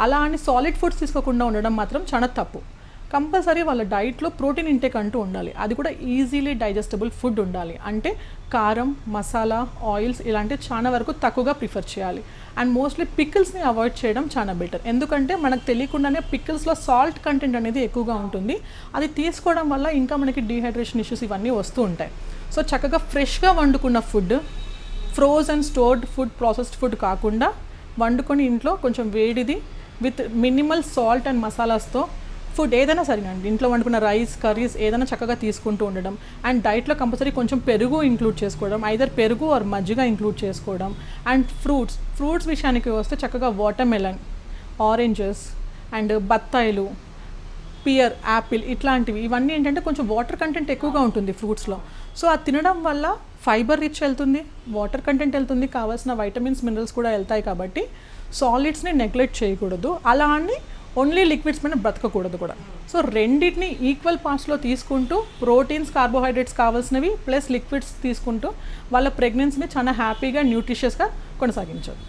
అలా అని సాలిడ్ ఫుడ్స్ తీసుకోకుండా ఉండడం మాత్రం చాలా తప్పు. కంపల్సరీ వాళ్ళ డైట్లో ప్రోటీన్ ఇంటేక్ అంటూ ఉండాలి, అది కూడా ఈజీలీ డైజెస్టబుల్ ఫుడ్ ఉండాలి. అంటే కారం, మసాలా, ఆయిల్స్ ఇలాంటివి చాలా వరకు తక్కువగా ప్రిఫర్ చేయాలి. అండ్ మోస్ట్లీ పికిల్స్ని అవాయిడ్ చేయడం చాలా బెటర్, ఎందుకంటే మనకు తెలియకుండానే పికిల్స్లో సాల్ట్ కంటెంట్ అనేది ఎక్కువగా ఉంటుంది. అది తీసుకోవడం వల్ల ఇంకా మనకి డీహైడ్రేషన్ ఇష్యూస్ ఇవన్నీ వస్తూ ఉంటాయి. సో చక్కగా ఫ్రెష్గా వండుకున్న food, frozen stored food, processed food కాకుండా వండుకొని ఇంట్లో కొంచెం వేడిది విత్ మినిమల్ సాల్ట్ అండ్ మసాలాస్తో ఫుడ్ ఏదైనా సరేనండి, ఇంట్లో వండుకున్న రైస్, కర్రీస్ ఏదైనా చక్కగా తీసుకుంటూ ఉండడం. అండ్ డైట్లో కంపల్సరీ కొంచెం పెరుగు ఇంక్లూడ్ చేసుకోవడం, ఐదర్ పెరుగు ఆర్ మజ్జిగ ఇంక్లూడ్ చేసుకోవడం. అండ్ ఫ్రూట్స్ విషయానికి వస్తే చక్కగా వాటర్ మెలన్, ఆరెంజెస్ అండ్ బత్తాయిలు, పియర్, యాపిల్ ఇట్లాంటివి ఇవన్నీ ఏంటంటే కొంచెం వాటర్ కంటెంట్ ఎక్కువగా ఉంటుంది ఫ్రూట్స్లో. సో అది తినడం వల్ల ఫైబర్ రిచ్ వెళ్తుంది, వాటర్ కంటెంట్ వెళ్తుంది, కావాల్సిన వైటమిన్స్, మినరల్స్ కూడా వెళ్తాయి. కాబట్టి సాలిడ్స్ని నెగ్లెక్ట్ చేయకూడదు, అలా అని ఓన్లీ లిక్విడ్స్ మీద బ్రతకకూడదు కూడా. సో రెండింటిని ఈక్వల్ పార్ట్స్లో తీసుకుంటూ ప్రోటీన్స్, కార్బోహైడ్రేట్స్ కావాల్సినవి ప్లస్ లిక్విడ్స్ తీసుకుంటూ వాళ్ళ ప్రెగ్నెన్సీని చాలా హ్యాపీగా, న్యూట్రిషియస్గా కొనసాగించారు.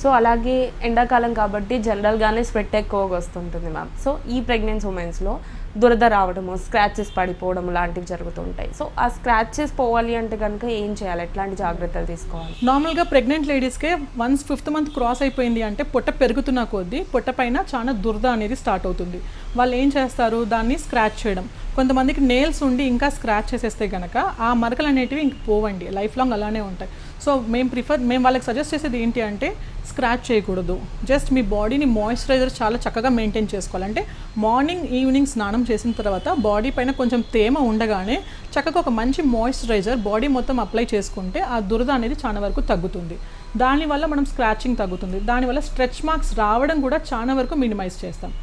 సో అలాగే ఎండాకాలం కాబట్టి జనరల్గానే స్వెట్ ఎక్కువగా వస్తుంటుంది మ్యామ్. సో ఈ ప్రెగ్నెన్సీ ఉమెన్స్లో దురద రావడము, స్క్రాచెస్ పడిపోవడం లాంటివి జరుగుతుంటాయి. సో ఆ స్క్రాచెస్ పోవాలి అంటే కనుక ఏం చేయాలి, ఎట్లాంటి జాగ్రత్తలు తీసుకోవాలి? నార్మల్గా ప్రెగ్నెంట్ లేడీస్కే వన్స్ 5th month క్రాస్ అయిపోయింది అంటే పొట్ట పెరుగుతున్న కొద్దీ పొట్ట పైన చాలా దురద అనేది స్టార్ట్ అవుతుంది. వాళ్ళు ఏం చేస్తారు, దాన్ని స్క్రాచ్ చేయడం. కొంతమందికి నేల్స్ ఉండి ఇంకా స్క్రాచ్ చేసేస్తే కనుక ఆ మరకలు అనేటివి ఇంక పోవండి, లైఫ్ లాంగ్ అలానే ఉంటాయి. సో మేము వాళ్ళకి సజెస్ట్ చేసేది ఏంటి అంటే స్క్రాచ్ చేయకూడదు, జస్ట్ మీ బాడీని మాయిశ్చరైజర్ చాలా చక్కగా మెయింటైన్ చేసుకోవాలి. అంటే మార్నింగ్, ఈవినింగ్ స్నానం చేసిన తర్వాత బాడీ పైన కొంచెం తేమ ఉండగానే చక్కగా ఒక మంచి మాయిశ్చరైజర్ బాడీ మొత్తం అప్లై చేసుకుంటే ఆ దురద అనేది చాలా వరకు తగ్గుతుంది. దానివల్ల మనం స్క్రాచింగ్ తగ్గుతుంది, దానివల్ల స్ట్రెచ్ మార్క్స్ రావడం కూడా చాలా వరకు మినిమైజ్ చేస్తాం.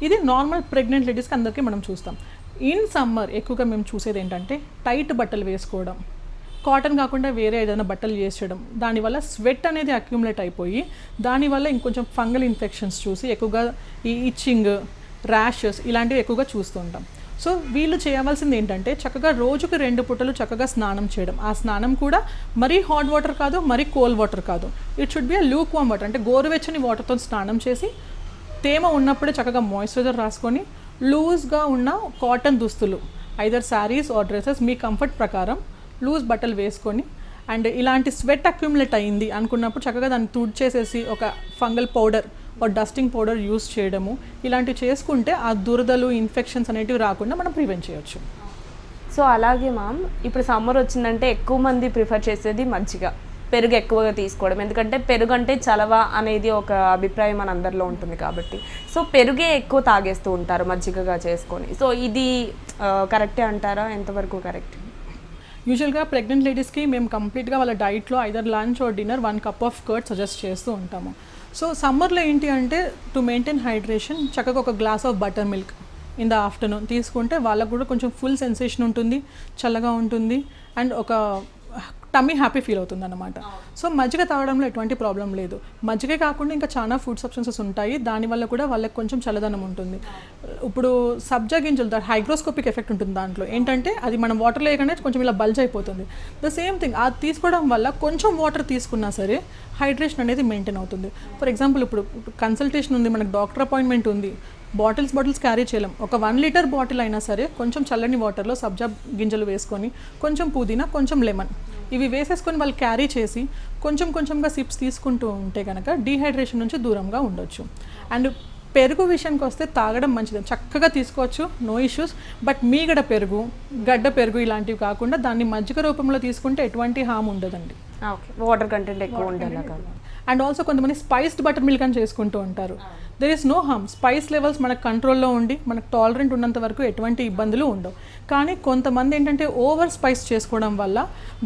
ఇది నార్మల్ ప్రెగ్నెంట్ లేడీస్కి అందరికీ మనం చూస్తాం. ఇన్ సమ్మర్ ఎక్కువగా మేము చూసేది ఏంటంటే టైట్ బట్టలు వేసుకోవడం, కాటన్ కాకుండా వేరే ఏదైనా బట్టలు వేసేయడం, దానివల్ల స్వెట్ అనేది అక్యుములేట్ అయిపోయి దానివల్ల ఇంకొంచెం ఫంగల్ ఇన్ఫెక్షన్స్ చూసి ఎక్కువగా ఈ ఇచ్చింగ్, ర్యాషెస్ ఇలాంటివి ఎక్కువగా చూస్తూ ఉంటాం. సో వీళ్ళు చేయవలసింది ఏంటంటే చక్కగా రోజుకు 2 పూటలు చక్కగా స్నానం చేయడం. ఆ స్నానం కూడా మరీ హాట్ వాటర్ కాదు, మరీ కోల్డ్ వాటర్ కాదు, it should be a Luke warm water. అంటే గోరువెచ్చని వాటర్తో స్నానం చేసి తేమ ఉన్నప్పుడే చక్కగా మాయిశ్చరైజర్ రాసుకొని లూజ్గా ఉన్న కాటన్ దుస్తులు, ఐదర్ శారీస్ ఆర్ డ్రెస్సెస్ మీ కంఫర్ట్ ప్రకారం లూజ్ బట్టలు వేసుకొని, అండ్ ఇలాంటి స్వెట్ అక్యుములేట్ అయ్యింది అనుకున్నప్పుడు చక్కగా దాన్ని తుడిచేసేసి ఒక ఫంగల్ పౌడర్ ఒక డస్టింగ్ పౌడర్ యూస్ చేయడము, ఇలాంటివి చేసుకుంటే ఆ దురదలు, ఇన్ఫెక్షన్స్ అనేటివి రాకుండా మనం ప్రివెంట్ చేయొచ్చు. సో అలాగే మ్యామ్, ఇప్పుడు సమ్మర్ వచ్చిందంటే ఎక్కువ మంది ప్రిఫర్ చేసేది మజ్జిగ, పెరుగు ఎక్కువగా తీసుకోవడం. ఎందుకంటే పెరుగు అంటే చలవ అనేది ఒక అభిప్రాయం మన అందరిలో ఉంటుంది కాబట్టి. సో పెరుగే ఎక్కువ తాగేస్తూ ఉంటారు మజ్జిగగా చేసుకొని. సో ఇది కరెక్టే అంటారా, ఎంతవరకు కరెక్ట్? యూజువల్గా ప్రెగ్నెంట్ లేడీస్కి మేము కంప్లీట్గా వాళ్ళ డైట్లో either lunch or dinner 1 cup of curd suggest చేస్తూ ఉంటాము. సో సమ్మర్లో ఏంటి అంటే టు మెయింటైన్ హైడ్రేషన్ చక్కగా ఒక glass of butter milk in the afternoon తీసుకుంటే వాళ్ళకు కూడా కొంచెం ఫుల్ సెన్సేషన్ ఉంటుంది, చల్లగా ఉంటుంది. అండ్ ఒక టమ్మీ హ్యాపీ ఫీల్ అవుతుంది అనమాట. సో మజ్జిగ తాగడంలో ఎటువంటి ప్రాబ్లం లేదు. మజ్జిగే కాకుండా ఇంకా చాలా ఫుడ్ సబ్స్టెన్సెస్ ఉంటాయి, దానివల్ల కూడా వాళ్ళకి కొంచెం చల్లదనం ఉంటుంది. ఇప్పుడు సబ్జా గింజలు హైగ్రోస్కోపిక్ ఎఫెక్ట్ ఉంటుంది దాంట్లో. ఏంటంటే అది మనం వాటర్ లేకనే కొంచెం ఇలా బల్జ్ అయిపోతుంది. ద సేమ్ థింగ్ అది తీసుకోవడం వల్ల కొంచెం వాటర్ తీసుకున్నా సరే హైడ్రేషన్ అనేది మెయింటైన్ అవుతుంది. ఫర్ ఎగ్జాంపుల్ ఇప్పుడు కన్సల్టేషన్ ఉంది, మనకు డాక్టర్ అపాయింట్మెంట్ ఉంది, బాటిల్స్ క్యారీ చేయలేం. ఒక 1 లీటర్ బాటిల్ అయినా సరే కొంచెం చల్లని వాటర్లో సబ్జా గింజలు వేసుకొని, కొంచెం పుదీనా, కొంచెం లెమన్ ఇవి వేసేసుకొని వాళ్ళు క్యారీ చేసి కొంచెంగా సిప్స్ తీసుకుంటూ ఉంటే కనుక డీహైడ్రేషన్ నుంచి దూరంగా ఉండొచ్చు. అండ్ పెరుగు విషయానికి వస్తే తాగడం మంచిది, చక్కగా తీసుకోవచ్చు, నో ఇష్యూస్. బట్ మీగడ పెరుగు, గడ్డ పెరుగు ఇలాంటివి కాకుండా దాన్ని మజ్జిగ రూపంలో తీసుకుంటే ఎటువంటి హామ్ ఉండదండి. ఓకే, వాటర్ కంటెంట్ ఎక్కువ ఉండాలి. అండ్ ఆల్సో కొంతమంది స్పైస్డ్ బటర్ మిల్క్ అని చేసుకుంటూ ఉంటారు. There is no harm. Spice levels మనకు కంట్రోల్లో ఉండి మనకు టాలరెంట్ ఉన్నంత వరకు ఎటువంటి ఇబ్బందులు ఉండవు. కానీ కొంతమంది ఏంటంటే ఓవర్ స్పైస్ చేసుకోవడం వల్ల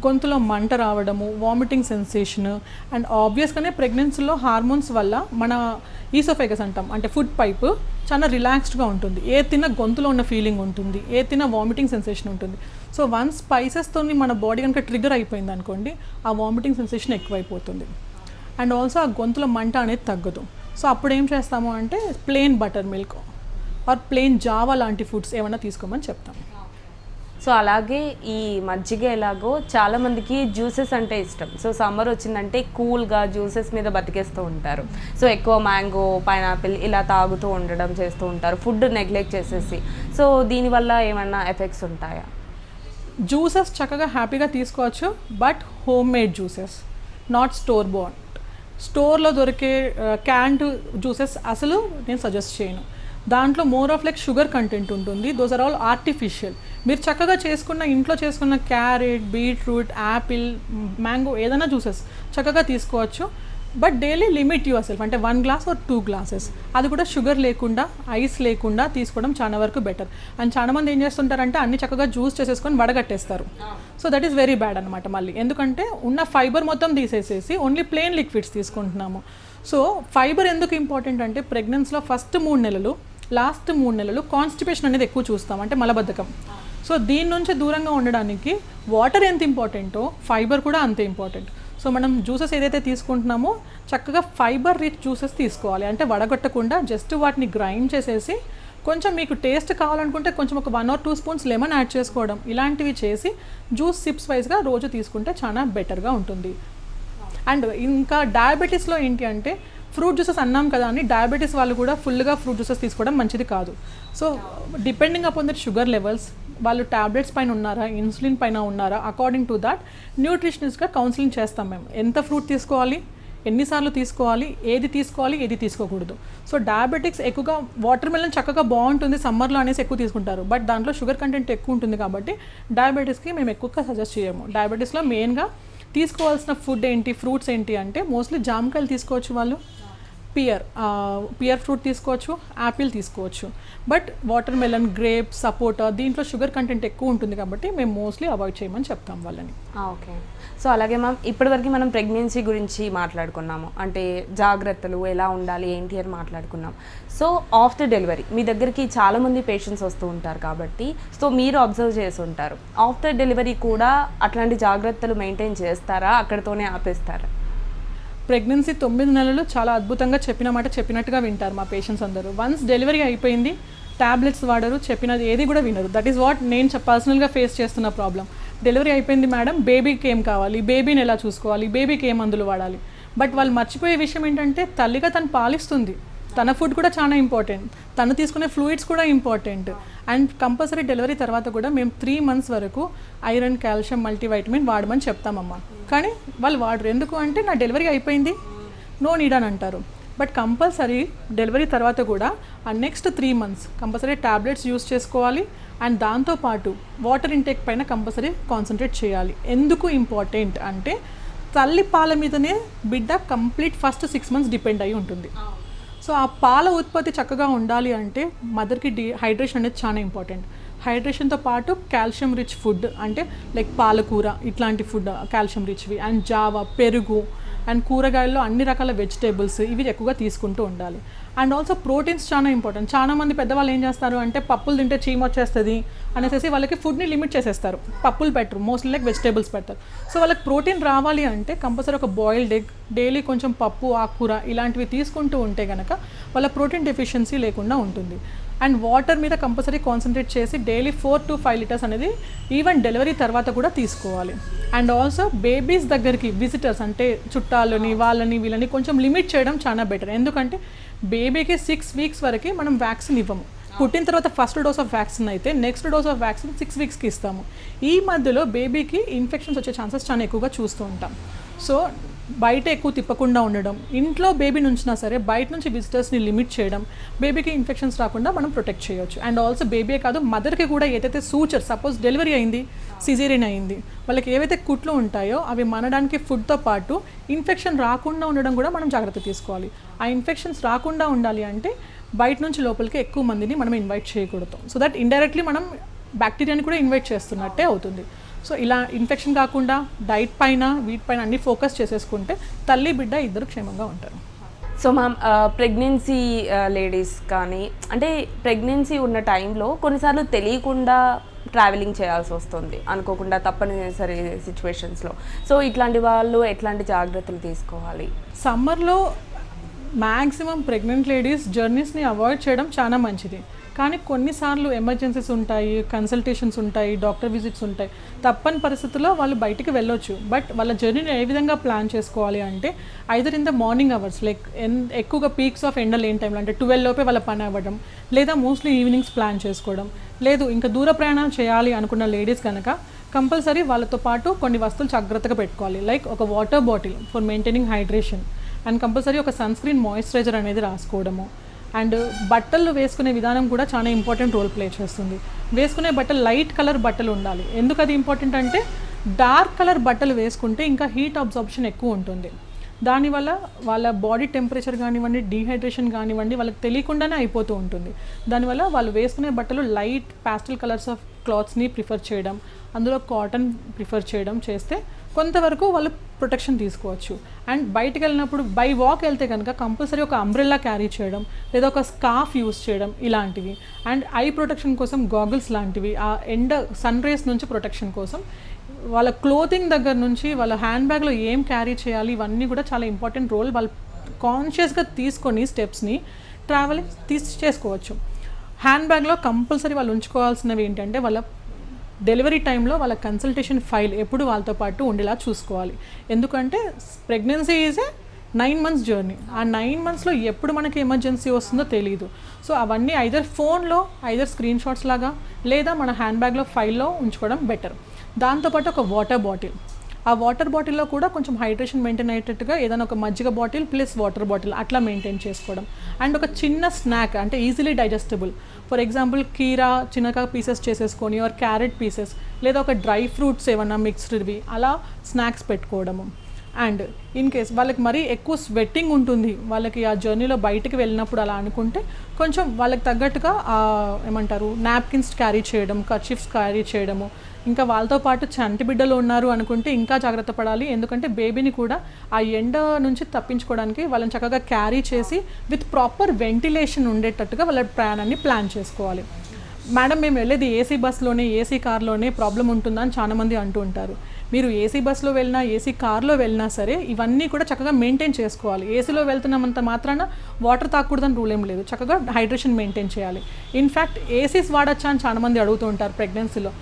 గొంతులో మంట రావడము, వామిటింగ్ సెన్సేషన్, అండ్ ఆబ్వియస్గానే ప్రెగ్నెన్సీలో హార్మోన్స్ వల్ల మన ఈసోఫేగస్ అంటాం, అంటే ఫుడ్ పైప్ చాలా రిలాక్స్డ్గా ఉంటుంది. ఏ తిన్న గొంతులో ఉన్న ఫీలింగ్ ఉంటుంది, ఏ తిన్న వామిటింగ్ సెన్సేషన్ ఉంటుంది. సో వన్స్ స్పైసెస్తో మన బాడీ కనుక ట్రిగర్ అయిపోయింది అనుకోండి, ఆ వామిటింగ్ సెన్సేషన్ ఎక్కువైపోతుంది. అండ్ ఆల్సో ఆ గొంతులో మంట అనేది తగ్గదు. సో అప్పుడు ఏం చేస్తాము అంటే plain butter milk are plain Java లాంటి ఫుడ్స్ ఏమైనా తీసుకోమని చెప్తాము. సో అలాగే ఈ మజ్జిగ ఎలాగో చాలా మందికి జ్యూసెస్ అంటే ఇష్టం. సో సమ్మర్ వచ్చిందంటే కూల్గా జ్యూసెస్ మీద బతికేస్తూ ఉంటారు. సో ఎక్కువ మ్యాంగో, పైనాపిల్ ఇలా తాగుతూ ఉండడం చేస్తూ ఉంటారు, ఫుడ్ నెగ్లెక్ట్ చేసేసి. సో దీనివల్ల ఏమన్నా ఎఫెక్ట్స్ ఉంటాయా? జ్యూసెస్ చక్కగా హ్యాపీగా తీసుకోవచ్చు, but home made juices, not store bought. స్టోర్లో దొరికే క్యాన్డ్ జ్యూసెస్ అసలు నేను సజెస్ట్ చేయను. దాంట్లో more of like sugar content ఉంటుంది. Those are all artificial. మీరు చక్కగా ఇంట్లో చేసుకున్న క్యారెట్, బీట్రూట్, యాపిల్, మ్యాంగో ఏదైనా జ్యూసెస్ చక్కగా తీసుకోవచ్చు. But daily limit yourself, అంటే 1 గ్లాస్ ఆర్ 2 గ్లాసెస్, అది కూడా షుగర్ లేకుండా, ఐస్ లేకుండా తీసుకోవడం చాలా వరకు బెటర్. అండ్ చాలా మంది ఏం చేస్తుంటారంటే అన్ని చక్కగా జ్యూస్ చేసేసుకొని వడగట్టేస్తారు. So that is very bad అనమాట. మళ్ళీ ఎందుకంటే ఉన్న ఫైబర్ మొత్తం తీసేసేసి ఓన్లీ ప్లెయిన్ లిక్విడ్స్ తీసుకుంటున్నాము. సో ఫైబర్ ఎందుకు ఇంపార్టెంట్ అంటే ప్రెగ్నెన్సీలో ఫస్ట్ 3 నెలలు, లాస్ట్ 3 నెలలు కాన్స్టిపేషన్ అనేది ఎక్కువ చూస్తాం, అంటే మలబద్ధకం. సో దీని నుంచి దూరంగా ఉండడానికి వాటర్ ఎంత ఇంపార్టెంటో ఫైబర్ కూడా అంతే ఇంపార్టెంట్. సో మనం జ్యూసెస్ ఏదైతే తీసుకుంటున్నామో చక్కగా ఫైబర్ రిచ్ జ్యూసెస్ తీసుకోవాలి. అంటే వడగొట్టకుండా జస్ట్ వాటిని గ్రైండ్ చేసేసి కొంచెం మీకు టేస్ట్ కావాలనుకుంటే కొంచెం ఒక 1 or 2 స్పూన్స్ లెమన్ యాడ్ చేసుకోవడం, ఇలాంటివి చేసి జ్యూస్ సిప్స్ వైజ్గా రోజు తీసుకుంటే చాలా బెటర్గా ఉంటుంది. అండ్ ఇంకా డయాబెటీస్లో ఏంటి అంటే ఫ్రూట్ జ్యూసెస్ అన్నాం కదా అని డయాబెటీస్ వాళ్ళు కూడా ఫుల్గా ఫ్రూట్ జ్యూసెస్ తీసుకోవడం మంచిది కాదు. So depending upon that sugar levels, వాళ్ళు ట్యాబ్లెట్స్ పైన ఉన్నారా, ఇన్సులిన్ పైన ఉన్నారా, అకార్డింగ్ టు దాట్ న్యూట్రిషనిస్ట్గా కౌన్సిలింగ్ చేస్తాం మేము. ఎంత ఫ్రూట్ తీసుకోవాలి, ఎన్నిసార్లు తీసుకోవాలి, ఏది తీసుకోకూడదు. సో డయాబెటిక్స్ ఎక్కువగా వాటర్ మెలన్ చక్కగా బాగుంటుంది సమ్మర్లో అనేసి ఎక్కువ తీసుకుంటారు, బట్ దాంట్లో షుగర్ కంటెంట్ ఎక్కువ ఉంటుంది కాబట్టి డయాబెటీస్కి మేము ఎక్కువగా సజెస్ట్ చేయము. డయాబెటీస్లో మెయిన్గా తీసుకోవాల్సిన ఫుడ్ ఏంటి, ఫ్రూట్స్ ఏంటి అంటే మోస్ట్లీ జామకాయలు తీసుకోవచ్చు, వాళ్ళు పియర్ ఫ్రూట్ తీసుకోవచ్చు, యాపిల్ తీసుకోవచ్చు. బట్ వాటర్ మెలన్, గ్రేప్, సపోటా దీంట్లో షుగర్ కంటెంట్ ఎక్కువ ఉంటుంది కాబట్టి మేము మోస్ట్లీ అవాయిడ్ చేయమని చెప్తాం వాళ్ళని. ఓకే. సో అలాగే మ్యామ్, ఇప్పటివరకు మనం ప్రెగ్నెన్సీ గురించి మాట్లాడుకున్నాము, అంటే జాగ్రత్తలు ఎలా ఉండాలి ఏంటి అని మాట్లాడుకున్నాం. సో ఆఫ్టర్ డెలివరీ మీ దగ్గరికి చాలామంది పేషెంట్స్ వస్తూ ఉంటారు కాబట్టి, సో మీరు అబ్జర్వ్ చేసి ఉంటారు, ఆఫ్టర్ డెలివరీ కూడా అట్లాంటి జాగ్రత్తలు మెయింటైన్ చేస్తారా, అక్కడితోనే ఆపేస్తారా? ప్రెగ్నెన్సీ 9 నెలలు చాలా అద్భుతంగా చెప్పిన మాట చెప్పినట్టుగా వింటారు మా పేషెంట్స్ అందరూ. వన్స్ డెలివరీ అయిపోయింది, ట్యాబ్లెట్స్ వాడరు, చెప్పినది ఏది కూడా వినరు. దట్ ఈస్ వాట్ నేను పర్సనల్గా ఫేస్ చేస్తున్న ప్రాబ్లం. డెలివరీ అయిపోయింది మేడం, బేబీకి ఏం కావాలి, బేబీని ఎలా చూసుకోవాలి, బేబీకి ఏ మందులు వాడాలి, బట్ వాళ్ళు మర్చిపోయే విషయం ఏంటంటే తల్లిగా తను పాలిస్తుంది, తన ఫుడ్ కూడా చాలా ఇంపార్టెంట్, తను తీసుకునే ఫ్లూయిడ్స్ కూడా ఇంపార్టెంట్. అండ్ కంపల్సరీ డెలివరీ తర్వాత కూడా మేము 3 months వరకు ఐరన్, కాల్షియం, మల్టీవైటమిన్ వాడమని చెప్తామమ్మా. కానీ వాళ్ళు వాడరు. ఎందుకు అంటే నా డెలివరీ అయిపోయింది, నో నీడ్ అని అంటారు. బట్ కంపల్సరీ డెలివరీ తర్వాత కూడా ఆ next 3 months compulsory tablets use చేసుకోవాలి. అండ్ దాంతోపాటు వాటర్ ఇంటేక్ పైన కంపల్సరీ కాన్సన్ట్రేట్ చేయాలి. ఎందుకు ఇంపార్టెంట్ అంటే తల్లి పాల మీదనే బిడ్డ కంప్లీట్ ఫస్ట్ 6 months డిపెండ్ అయి ఉంటుంది. సో ఆ పాల ఉత్పత్తి చక్కగా ఉండాలి అంటే మదర్కి హైడ్రేషన్ అనేది చాలా ఇంపార్టెంట్. హైడ్రేషన్తో పాటు కాల్షియం రిచ్ ఫుడ్, అంటే లైక్ పాలకూర ఇట్లాంటి ఫుడ్ కాల్షియం రిచ్వి, అండ్ జావా, పెరుగు, అండ్ కూరగాయల్లో అన్ని రకాల వెజిటేబుల్స్ ఇవి ఎక్కువగా తీసుకుంటూ ఉండాలి. అండ్ ఆల్సో ప్రోటీన్స్ చాలా ఇంపార్టెంట్. చాలా మంది పెద్దవాళ్ళు ఏం చేస్తారు అంటే పప్పులు తింటే చీమ వచ్చేస్తుంది అనేసి వాళ్ళకి ఫుడ్ని లిమిట్ చేసేస్తారు, పప్పులు పెట్టరు, మోస్ట్లీ లైక్ వెజిటేబుల్స్ పెడతారు. సో వాళ్ళకి ప్రోటీన్ రావాలి అంటే కంపల్సరీ ఒక బాయిల్డ్ ఎగ్, డైలీ కొంచెం పప్పు, ఆకుకూర ఇలాంటివి తీసుకుంటూ ఉంటే కనుక వాళ్ళ ప్రోటీన్ డెఫిషియన్సీ లేకుండా ఉంటుంది. అండ్ వాటర్ మీద కంపల్సరీ కాన్సన్ట్రేట్ చేసి డైలీ 4 to 5 లీటర్స్ అనేది ఈవెన్ డెలివరీ తర్వాత కూడా తీసుకోవాలి. అండ్ ఆల్సో బేబీస్ దగ్గరికి విజిటర్స్ అంటే చుట్టాలని వాళ్ళని వీళ్ళని కొంచెం లిమిట్ చేయడం చాలా బెటర్. ఎందుకంటే బేబీకి 6 వీక్స్ వరకు మనం వ్యాక్సిన్ ఇవ్వము. పుట్టిన తర్వాత ఫస్ట్ డోస్ ఆఫ్ వ్యాక్సిన్ అయితే నెక్స్ట్ డోస్ ఆఫ్ వ్యాక్సిన్ 6 వీక్స్కి ఇస్తాము. ఈ మధ్యలో బేబీకి ఇన్ఫెక్షన్స్ వచ్చే ఛాన్సెస్ చాలా ఎక్కువగా చూస్తూ ఉంటాం. సో బయట ఎక్కువ తిప్పకుండా ఉండడం, ఇంట్లో బేబీని ఉంచినా సరే బయట నుంచి విజిటర్స్ని లిమిట్ చేయడం, బేబీకి ఇన్ఫెక్షన్స్ రాకుండా మనం ప్రొటెక్ట్ చేయొచ్చు. అండ్ ఆల్సో బేబీ కాదు మదర్కి కూడా ఏదైతే సూచర్, సపోజ్ డెలివరీ అయింది, సిజేరియన్ అయింది, వాళ్ళకి ఏవైతే కుట్లు ఉంటాయో అవి మనడానికి ఫుడ్తో పాటు ఇన్ఫెక్షన్ రాకుండా ఉండడం కూడా మనం జాగ్రత్త తీసుకోవాలి. ఆ ఇన్ఫెక్షన్స్ రాకుండా ఉండాలి అంటే బయట నుంచి లోపలికి ఎక్కువ మందిని మనం ఇన్వైట్ చేయకూడదు. సో దట్ ఇండైరెక్ట్లీ మనం బ్యాక్టీరియాని కూడా ఇన్వైట్ చేస్తున్నట్టే అవుతుంది. సో ఇలా ఇన్ఫెక్షన్ కాకుండా డైట్ పైన వీటిపైన అన్ని ఫోకస్ చేసేసుకుంటే తల్లి బిడ్డ ఇద్దరు క్షేమంగా ఉంటారు. సో మ్యామ్, ప్రెగ్నెన్సీ లేడీస్ కానీ అంటే ప్రెగ్నెన్సీ ఉన్న టైంలో కొన్నిసార్లు తెలియకుండా ట్రావెలింగ్ చేయాల్సి వస్తుంది, అనుకోకుండా తప్పనిసరి సిచ్యువేషన్స్లో. సో ఇట్లాంటి వాళ్ళు ఎట్లాంటి జాగ్రత్తలు తీసుకోవాలి? సమ్మర్లో మ్యాక్సిమం ప్రెగ్నెంట్ లేడీస్ జర్నీస్ని అవాయిడ్ చేయడం చాలా మంచిది. కానీ కొన్నిసార్లు ఎమర్జెన్సీస్ ఉంటాయి, కన్సల్టేషన్స్ ఉంటాయి, డాక్టర్ విజిట్స్ ఉంటాయి, తప్పని పరిస్థితుల్లో వాళ్ళు బయటికి వెళ్ళొచ్చు. బట్ వాళ్ళ జర్నీని ఏ విధంగా ప్లాన్ చేసుకోవాలి అంటే either in the morning hours, like ఎక్కువగా పీక్స్ ఆఫ్ ఎండ లేని టైంలో అంటే 12 లోపే వాళ్ళ పని అవ్వడం, లేదా మోస్ట్లీ ఈవినింగ్స్ ప్లాన్ చేసుకోవడం. లేదు ఇంకా దూర ప్రయాణం చేయాలి అనుకున్న లేడీస్ కనుక కంపల్సరీ వాళ్ళతో పాటు కొన్ని వస్తువులు జాగ్రత్తగా పెట్టుకోవాలి. లైక్ ఒక water bottle for maintaining hydration, and compulsory ఒక సన్ స్క్రీన్ మాయిశ్చరైజర్ అనేది రాసుకోవడము. అండ్ బట్టలు వేసుకునే విధానం కూడా చాలా ఇంపార్టెంట్ రోల్ ప్లే చేస్తుంది. వేసుకునే బట్టలు లైట్ కలర్ బట్టలు ఉండాలి. ఎందుకు అది ఇంపార్టెంట్ అంటే డార్క్ కలర్ బట్టలు వేసుకుంటే ఇంకా హీట్ అబ్జార్ప్షన్ ఎక్కువ ఉంటుంది. దానివల్ల వాళ్ళ బాడీ టెంపరేచర్ కానివ్వండి, డీహైడ్రేషన్ కానివ్వండి వాళ్ళకి తెలియకుండానే అయిపోతూ ఉంటుంది. దానివల్ల వాళ్ళు వేసుకునే బట్టలు లైట్ ప్యాస్టల్ కలర్స్ ఆఫ్ క్లాత్స్ని ప్రిఫర్ చేయడం, అందులో కాటన్ ప్రిఫర్ చేయడం చేస్తే కొంతవరకు వాళ్ళు ప్రొటెక్షన్ తీసుకోవచ్చు. అండ్ బయటకు వెళ్ళినప్పుడు బై వాక్ వెళ్తే కనుక కంపల్సరీ ఒక అంబ్రెల్లా క్యారీ చేయడం, లేదా ఒక స్కార్ఫ్ యూస్ చేయడం ఇలాంటివి. అండ్ ఐ ప్రొటెక్షన్ కోసం గాగుల్స్ లాంటివి, ఆ ఎండ సన్ రేస్ నుంచి ప్రొటెక్షన్ కోసం వాళ్ళ క్లోతింగ్ దగ్గర నుంచి వాళ్ళ హ్యాండ్ బ్యాగ్లో ఏం క్యారీ చేయాలి ఇవన్నీ కూడా చాలా ఇంపార్టెంట్ రోల్ వాళ్ళు కాన్షియస్గా తీసుకొని స్టెప్స్ని ట్రావెలింగ్ చేసుకోవచ్చు. హ్యాండ్ బ్యాగ్లో కంపల్సరీ వాళ్ళు ఉంచుకోవాల్సినవి ఏంటంటే వాళ్ళ డెలివరీ టైంలో వాళ్ళ కన్సల్టేషన్ ఫైల్ ఎప్పుడు వాళ్ళతో పాటు ఉండేలా చూసుకోవాలి. ఎందుకంటే pregnancy is a 9 months journey. ఆ 9 monthsలో ఎప్పుడు మనకి ఎమర్జెన్సీ వస్తుందో తెలియదు. సో అవన్నీ ఐదర్ ఫోన్లో ఐదర్ స్క్రీన్ షాట్స్ లాగా లేదా మన హ్యాండ్ బ్యాగ్లో ఫైల్లో ఉంచుకోవడం బెటర్. దాంతోపాటు ఒక వాటర్ బాటిల్, ఆ వాటర్ బాటిల్లో కూడా కొంచెం హైడ్రేషన్ మెయింటైన్ అయ్యేటట్టుగా ఏదైనా ఒక మజ్జిగ బాటిల్ ప్లస్ వాటర్ బాటిల్ అట్లా మెయింటైన్ చేసుకోవడం. అండ్ ఒక చిన్న స్నాక్ అంటే ఈజీలీ డైజెస్టబుల్, ఫర్ ఎగ్జాంపుల్ కీరా చిన్నగా పీసెస్ చేసేసుకొని ఆర్ క్యారెట్ పీసెస్, లేదా ఒక డ్రై ఫ్రూట్స్ ఏమన్నా మిక్స్డ్వి అలా స్నాక్స్ పెట్టుకోవడము. అండ్ ఇన్ కేస్ వాళ్ళకి మరీ ఎక్కువ స్వెట్టింగ్ ఉంటుంది, వాళ్ళకి ఆ జర్నీలో బయటికి వెళ్ళినప్పుడు అలా అనుకుంటే కొంచెం వాళ్ళకి తగ్గట్టుగా ఏమంటారు నాప్కిన్స్ క్యారీ చేయడం, కర్చీఫ్స్ క్యారీ చేయడము. ఇంకా వాళ్ళతో పాటు చంటి బిడ్డలు ఉన్నారు అనుకుంటే ఇంకా జాగ్రత్త పడాలి. ఎందుకంటే బేబీని కూడా ఆ ఎండ నుంచి తప్పించుకోవడానికి వాళ్ళని చక్కగా క్యారీ చేసి విత్ ప్రాపర్ వెంటిలేషన్ ఉండేటట్టుగా వాళ్ళ ప్రయాణాన్ని ప్లాన్ చేసుకోవాలి. మేడం మేము వెళ్ళేది ఏసీ బస్లోనే, ఏసీ కార్లోనే ప్రాబ్లం ఉంటుందా అని చాలామంది అంటూ ఉంటారు. మీరు ఏసీ బస్లో వెళ్ళినా ఏసీ కార్లో వెళ్ళినా సరే ఇవన్నీ కూడా చక్కగా మెయింటైన్ చేసుకోవాలి. ఏసీలో వెళ్తున్నంత మాత్రాన వాటర్ తాగకూడదని రూల్ ఏం లేదు, చక్కగా హైడ్రేషన్ మెయింటైన్ చేయాలి. ఇన్ఫ్యాక్ట్ ఏసీస్ వాడచ్చా అని చాలామంది అడుగుతూ ఉంటారు ప్రెగ్నెన్సీలో.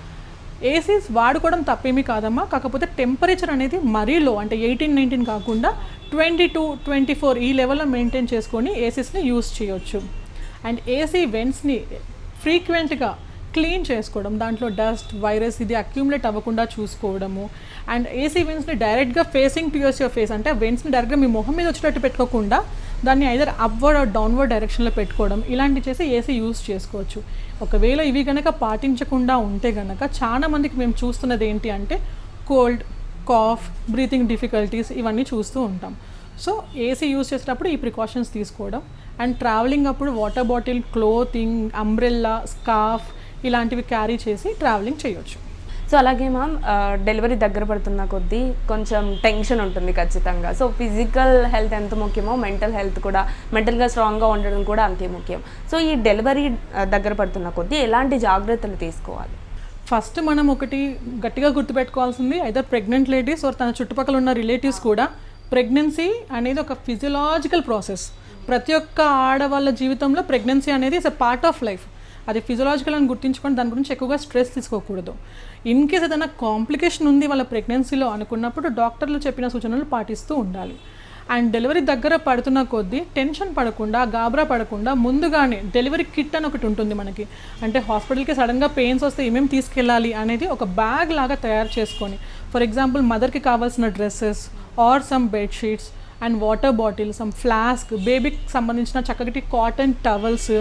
ఏసీస్ వాడుకోవడం తప్పేమీ కాదమ్మా, కాకపోతే టెంపరేచర్ అనేది మరీ లో అంటే 18-19 కాకుండా 22-24 ఈ లెవెల్లో మెయింటైన్ చేసుకొని ఏసీస్ని యూస్ చేయొచ్చు. అండ్ ఏసీ వెంట్స్ని ఫ్రీక్వెంట్గా క్లీన్ చేసుకోవడం, దాంట్లో డస్ట్ వైరస్ ఇది అక్యూములేట్ అవ్వకుండా చూసుకోవడము. అండ్ ఏసీ వెంట్స్ని డైరెక్ట్గా ఫేసింగ్ టువర్డ్స్ యువర్ ఫేస్ అంటే వెంట్స్ని డైరెక్ట్గా మీ మొహం మీద వచ్చేటట్టు పెట్టుకోకుండా దాన్ని ఐదర్ అప్వర్డ్ ఆర్ డౌన్వర్డ్ డైరెక్షన్లో పెట్టుకోవడం, ఇలాంటివి చేసి ఏసీ యూస్ చేసుకోవచ్చు. ఒకవేళ ఇవి కనుక పాటించకుండా ఉంటే కనుక చాలా మందికి మేము చూస్తున్నది ఏంటి అంటే కోల్డ్, కాఫ్, బ్రీతింగ్ డిఫికల్టీస్ ఇవన్నీ చూస్తూ ఉంటాం. సో ఏసీ యూస్ చేసేటప్పుడు ఈ ప్రికాషన్స్ తీసుకోవడం. అండ్ ట్రావెలింగ్ అప్పుడు water bottle, clothing, umbrella, scarf ఇలాంటివి క్యారీ చేసి ట్రావెలింగ్ చేయొచ్చు. సో అలాగే మ్యామ్ డెలివరీ దగ్గర పడుతున్న కొద్దీ కొంచెం టెన్షన్ ఉంటుంది ఖచ్చితంగా. సో ఫిజికల్ హెల్త్ ఎంత ముఖ్యమో మెంటల్ హెల్త్ కూడా, మెంటల్గా స్ట్రాంగ్గా ఉండడం కూడా అంతే ముఖ్యం. సో ఈ డెలివరీ దగ్గర పడుతున్న కొద్దీ ఎలాంటి జాగ్రత్తలు తీసుకోవాలి? ఫస్ట్ మనం ఒకటి గట్టిగా గుర్తుపెట్టుకోవాల్సింది, ఐదర్ ప్రెగ్నెంట్ లేడీస్ ఆర్ తన చుట్టుపక్కల ఉన్న రిలేటివ్స్ కూడా, ప్రెగ్నెన్సీ అనేది ఒక ఫిజియలాజికల్ ప్రాసెస్. ప్రతి ఒక్క ఆడవాళ్ళ జీవితంలో ప్రెగ్నెన్సీ అనేది is a part of life. అది ఫిజియలాజికల్ అని గుర్తించుకొని దాని గురించి ఎక్కువగా స్ట్రెస్ తీసుకోకూడదు. ఇన్ కేస్ ఏదైనా కాంప్లికేషన్ ఉంది వాళ్ళ ప్రెగ్నెన్సీలో అనుకున్నప్పుడు డాక్టర్లు చెప్పిన సూచనలు పాటిస్తూ ఉండాలి. అండ్ డెలివరీ దగ్గర పడుతున్న కొద్దీ టెన్షన్ పడకుండా, గాబరా పడకుండా ముందుగానే డెలివరీ కిట్ అని ఒకటి ఉంటుంది మనకి. అంటే హాస్పిటల్కి సడన్గా పెయిన్స్ వస్తే ఏమేమి తీసుకెళ్ళాలి అనేది ఒక బ్యాగ్ లాగా తయారు చేసుకొని, ఫర్ ఎగ్జాంపుల్ మదర్కి కావాల్సిన dresses or some bedsheets and water bottle, some flask, బేబీకి సంబంధించిన చక్కటి cotton towels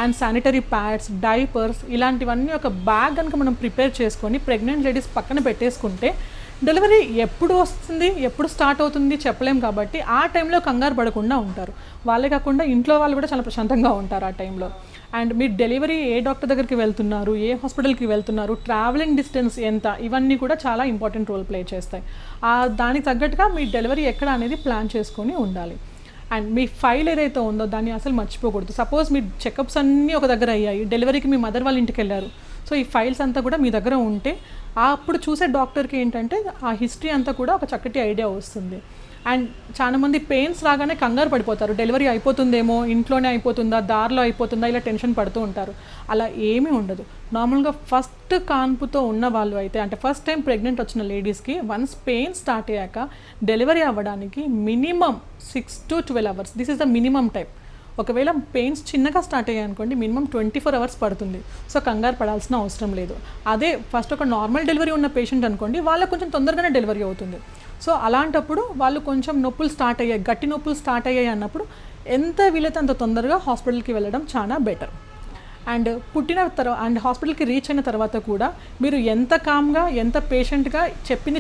and sanitary pads, diapers, ఇలాంటివన్నీ ఒక బ్యాగ్ కనుక మనం ప్రిపేర్ చేసుకొని ప్రెగ్నెంట్ లేడీస్ పక్కన పెట్టేసుకుంటే డెలివరీ ఎప్పుడు వస్తుంది, ఎప్పుడు స్టార్ట్ అవుతుంది చెప్పలేం. కాబట్టి ఆ టైంలో కంగారు పడకుండా ఉంటారు. వాళ్ళే కాకుండా ఇంట్లో వాళ్ళు కూడా చాలా ప్రశాంతంగా ఉంటారు ఆ టైంలో. అండ్ మీరు డెలివరీ ఏ డాక్టర్ దగ్గరికి వెళ్తున్నారు, ఏ హాస్పిటల్కి వెళ్తున్నారు, ట్రావెలింగ్ డిస్టెన్స్ ఎంత, ఇవన్నీ కూడా చాలా ఇంపార్టెంట్ రోల్ ప్లే చేస్తాయి. దానికి తగ్గట్టుగా మీ డెలివరీ ఎక్కడ అనేది ప్లాన్ చేసుకొని ఉండాలి. అండ్ మీ ఫైల్ ఏదైతే ఉందో దాన్ని అసలు మర్చిపోకూడదు. సపోజ్ మీ చెకప్స్ అన్నీ ఒక దగ్గర అయ్యాయి, డెలివరీకి మీ మదర్ వాళ్ళ ఇంటికి వెళ్ళారు, సో ఈ ఫైల్స్ అంతా కూడా మీ దగ్గర ఉంటే అప్పుడు చూసే డాక్టర్కి ఏంటంటే ఆ హిస్టరీ అంతా కూడా ఒక చక్కటి ఐడియా వస్తుంది. అండ్ చాలామంది పెయిన్స్ రాగానే కంగారు పడిపోతారు, డెలివరీ అయిపోతుందేమో, ఇంట్లోనే అయిపోతుందా, దారిలో అయిపోతుందా, ఇలా టెన్షన్ పడుతూ ఉంటారు. అలా ఏమీ ఉండదు. నార్మల్గా ఫస్ట్ కాన్పుతో ఉన్న వాళ్ళు అయితే, అంటే ఫస్ట్ టైం ప్రెగ్నెంట్ వచ్చిన లేడీస్కి వన్స్ పెయిన్ స్టార్ట్ అయ్యాక డెలివరీ అవ్వడానికి minimum 6 to 12 hours, this is the minimum time. ఒకవేళ పెయిన్స్ చిన్నగా స్టార్ట్ అయ్యాయి అనుకోండి, మినిమం 24 hours పడుతుంది. సో కంగారు పడాల్సిన అవసరం లేదు. అదే ఫస్ట్ ఒక నార్మల్ డెలివరీ ఉన్న పేషెంట్ అనుకోండి, వాళ్ళకు కొంచెం తొందరగానే డెలివరీ అవుతుంది. సో అలాంటప్పుడు వాళ్ళు కొంచెం నొప్పులు స్టార్ట్ అయ్యాయి, గట్టి నొప్పులు స్టార్ట్ అయ్యాయి అన్నప్పుడు ఎంత వీలైతే అంత తొందరగా హాస్పిటల్కి వెళ్ళడం చాలా బెటర్. అండ్ పుట్టిన తర్వాత అండ్ హాస్పిటల్కి రీచ్ అయిన తర్వాత కూడా మీరు ఎంత కామ్గా, ఎంత పేషెంట్గా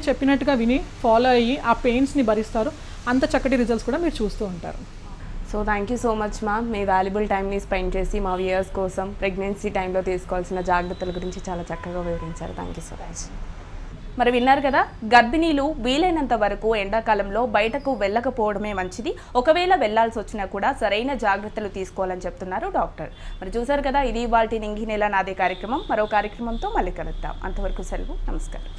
చెప్పినట్టుగా విని ఫాలో అయ్యి ఆ పెయిన్స్ని భరిస్తారో అంత చక్కటి రిజల్ట్స్ కూడా మీరు చూస్తూ ఉంటారు. So thank you so much ma'am. Me valuable టైంని స్పెండ్ చేసి మా వ్యూయర్స్ కోసం ప్రెగ్నెన్సీ టైంలో తీసుకోవాల్సిన జాగ్రత్తల గురించి చాలా చక్కగా వివరించారు. Thank you so much. మరి విన్నారు కదా, గర్భిణీలు వీలైనంత వరకు ఎండాకాలంలో బయటకు వెళ్ళకపోవడమే మంచిది. ఒకవేళ వెళ్లాల్సి వచ్చినా కూడా సరైన జాగ్రత్తలు తీసుకోవాలని చెప్తున్నారు డాక్టర్. మరి చూసారు కదా, ఇది ఇవాల్టి నింగి నెల నాదే కార్యక్రమం. మరో కార్యక్రమంతో మళ్ళీ కలుద్దాం. అంతవరకు సెలవు, నమస్కారం.